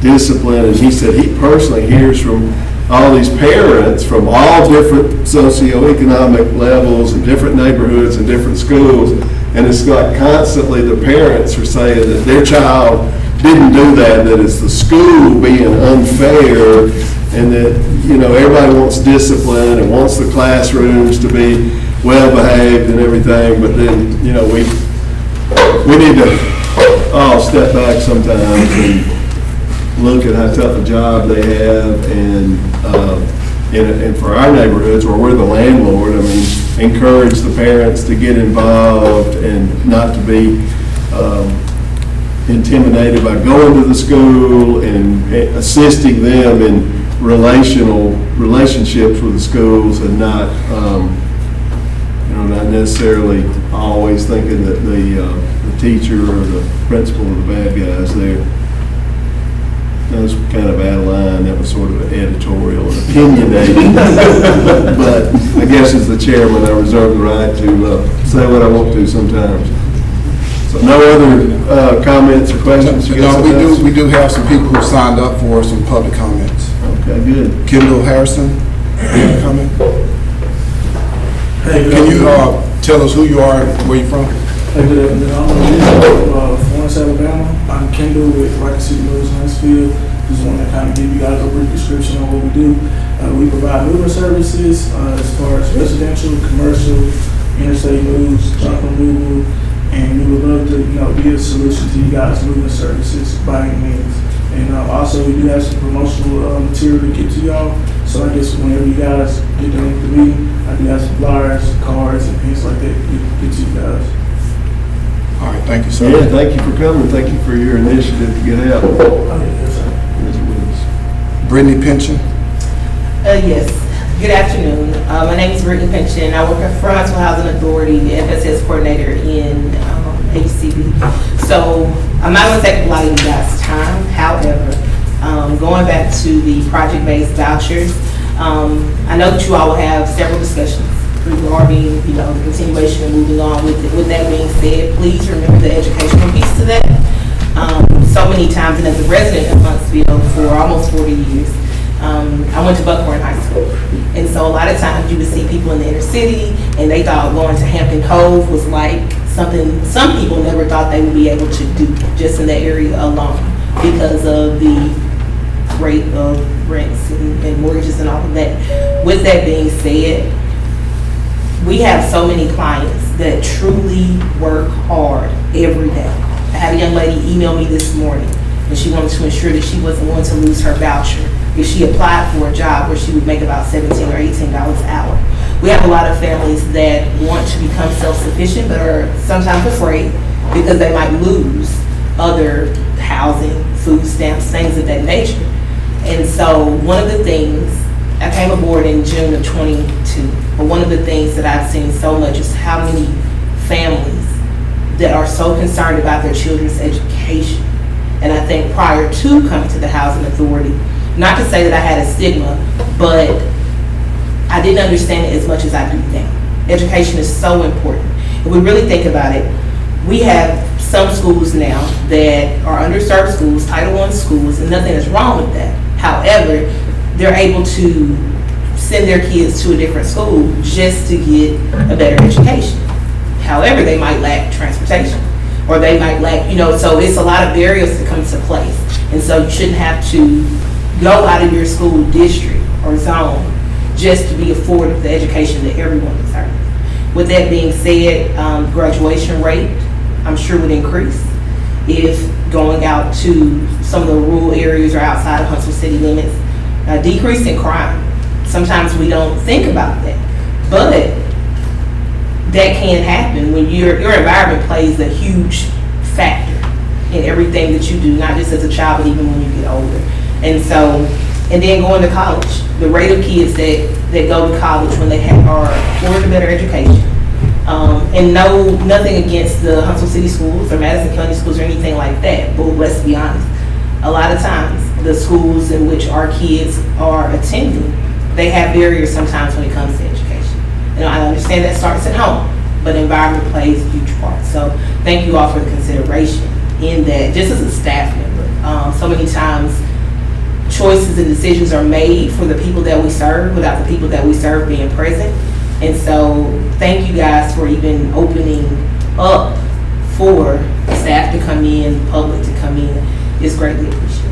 And he said he personally hears from all these parents from all different socioeconomic levels and different neighborhoods and different schools, and it's like constantly the parents are saying that their child didn't do that it's the school being unfair, and that, you know, everybody wants discipline and wants the classrooms to be well behaved and everything, but then, you know, we need to I'll step back sometimes and look at how tough a job they have, and for our neighborhoods where we're the landlord, I mean, encourage the parents to get involved and not to be intimidated by going to the school and assisting them in relationships with the schools, and not, not necessarily always thinking that the teacher or the principal are the bad guys there. That was kind of out of line. That was sort of editorial and opinionated. But I guess as the chairman, I reserve the right to say what I want to sometimes. So no other comments or questions? You got No, something else? we do have some people who signed up for some public comments. Okay, good. Kendall Harrison, you have a comment? Hey, Can you tell us who you are and where you're from? Hey, good afternoon. I'm Florence, Alabama. I'm Kendall with Rocket City News Huntsville. Just want to kind of give you guys a brief description of what we do. We provide moving services as far as residential, commercial, interstate news, junk removal, and we would love to, be a solution to you guys' moving services by any means. And also, we do have some promotional material to get to y'all. So I guess whenever you guys get done with the meeting, I do have some flyers, cards, and things like that to get to you guys. All right, thank you, sir. Yeah, thank you for coming. Thank you for your initiative to get out. Yes, sir. Brittany Pension. Yes, good afternoon. My name is Brittany Pension. I work for Huntsville Housing Authority, the FSS coordinator in HCB. So I'm not going to take a lot of you guys' time. However, going back to the project-based vouchers, I know that you all will have several discussions regarding, the continuation and moving on with it. With that being said, please remember the educational piece to that. So many times, and as a resident of Huntsville for almost 40 years, I went to Buckhorn High School. And so a lot of times you would see people in the inner city and they thought going to Hampton Cove was like something some people never thought they would be able to do just in that area alone because of the rate of rents and mortgages and all of that. With that being said, we have so many clients that truly work hard every day. I had a young lady email me this morning, and she wanted to ensure that she wasn't going to lose her voucher if she applied for a job where she would make about $17 or $18 an hour. We have a lot of families that want to become self-sufficient but are sometimes afraid because they might lose other housing, food stamps, things of that nature. And so one of the things, I came aboard in June of 22, but one of the things that I've seen so much is how many families that are so concerned about their children's education. And I think prior to coming to the Housing Authority, not to say that I had a stigma, but I didn't understand it as much as I do now. Education is so important. If we really think about it, we have some schools now that are underserved schools, Title I schools, and nothing is wrong with that. However, they're able to send their kids to a different school just to get a better education. However, they might lack transportation, or they might lack, so it's a lot of barriers that come into place. And so you shouldn't have to go out of your school district or zone just to be afforded the education that everyone deserves. With that being said, graduation rate, I'm sure would increase if going out to some of the rural areas or outside of Huntsville city limits. Decrease in crime. Sometimes we don't think about that, but that can happen when your environment plays a huge factor in everything that you do, not just as a child, but even when you get older. And then going to college, the rate of kids that go to college when they are afforded a better education. And nothing against the Huntsville City schools or Madison County schools or anything like that, but let's be honest. A lot of times, the schools in which our kids are attending, they have barriers sometimes when it comes to education. I understand that starts at home, but environment plays a huge part. So thank you all for the consideration in that, just as a staff member. So many times, choices and decisions are made for the people that we serve without the people that we serve being present. And so thank you guys for even opening up for staff to come in, the public to come in. It's greatly appreciated.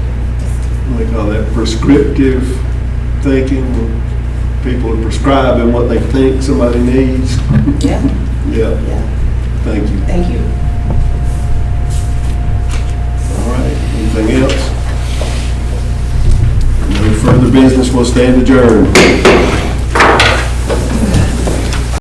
We call that prescriptive thinking. People are prescribing what they think somebody needs. Yeah. Yeah. Yeah. Thank you. Thank you. Anything else? No further business, will stand adjourned.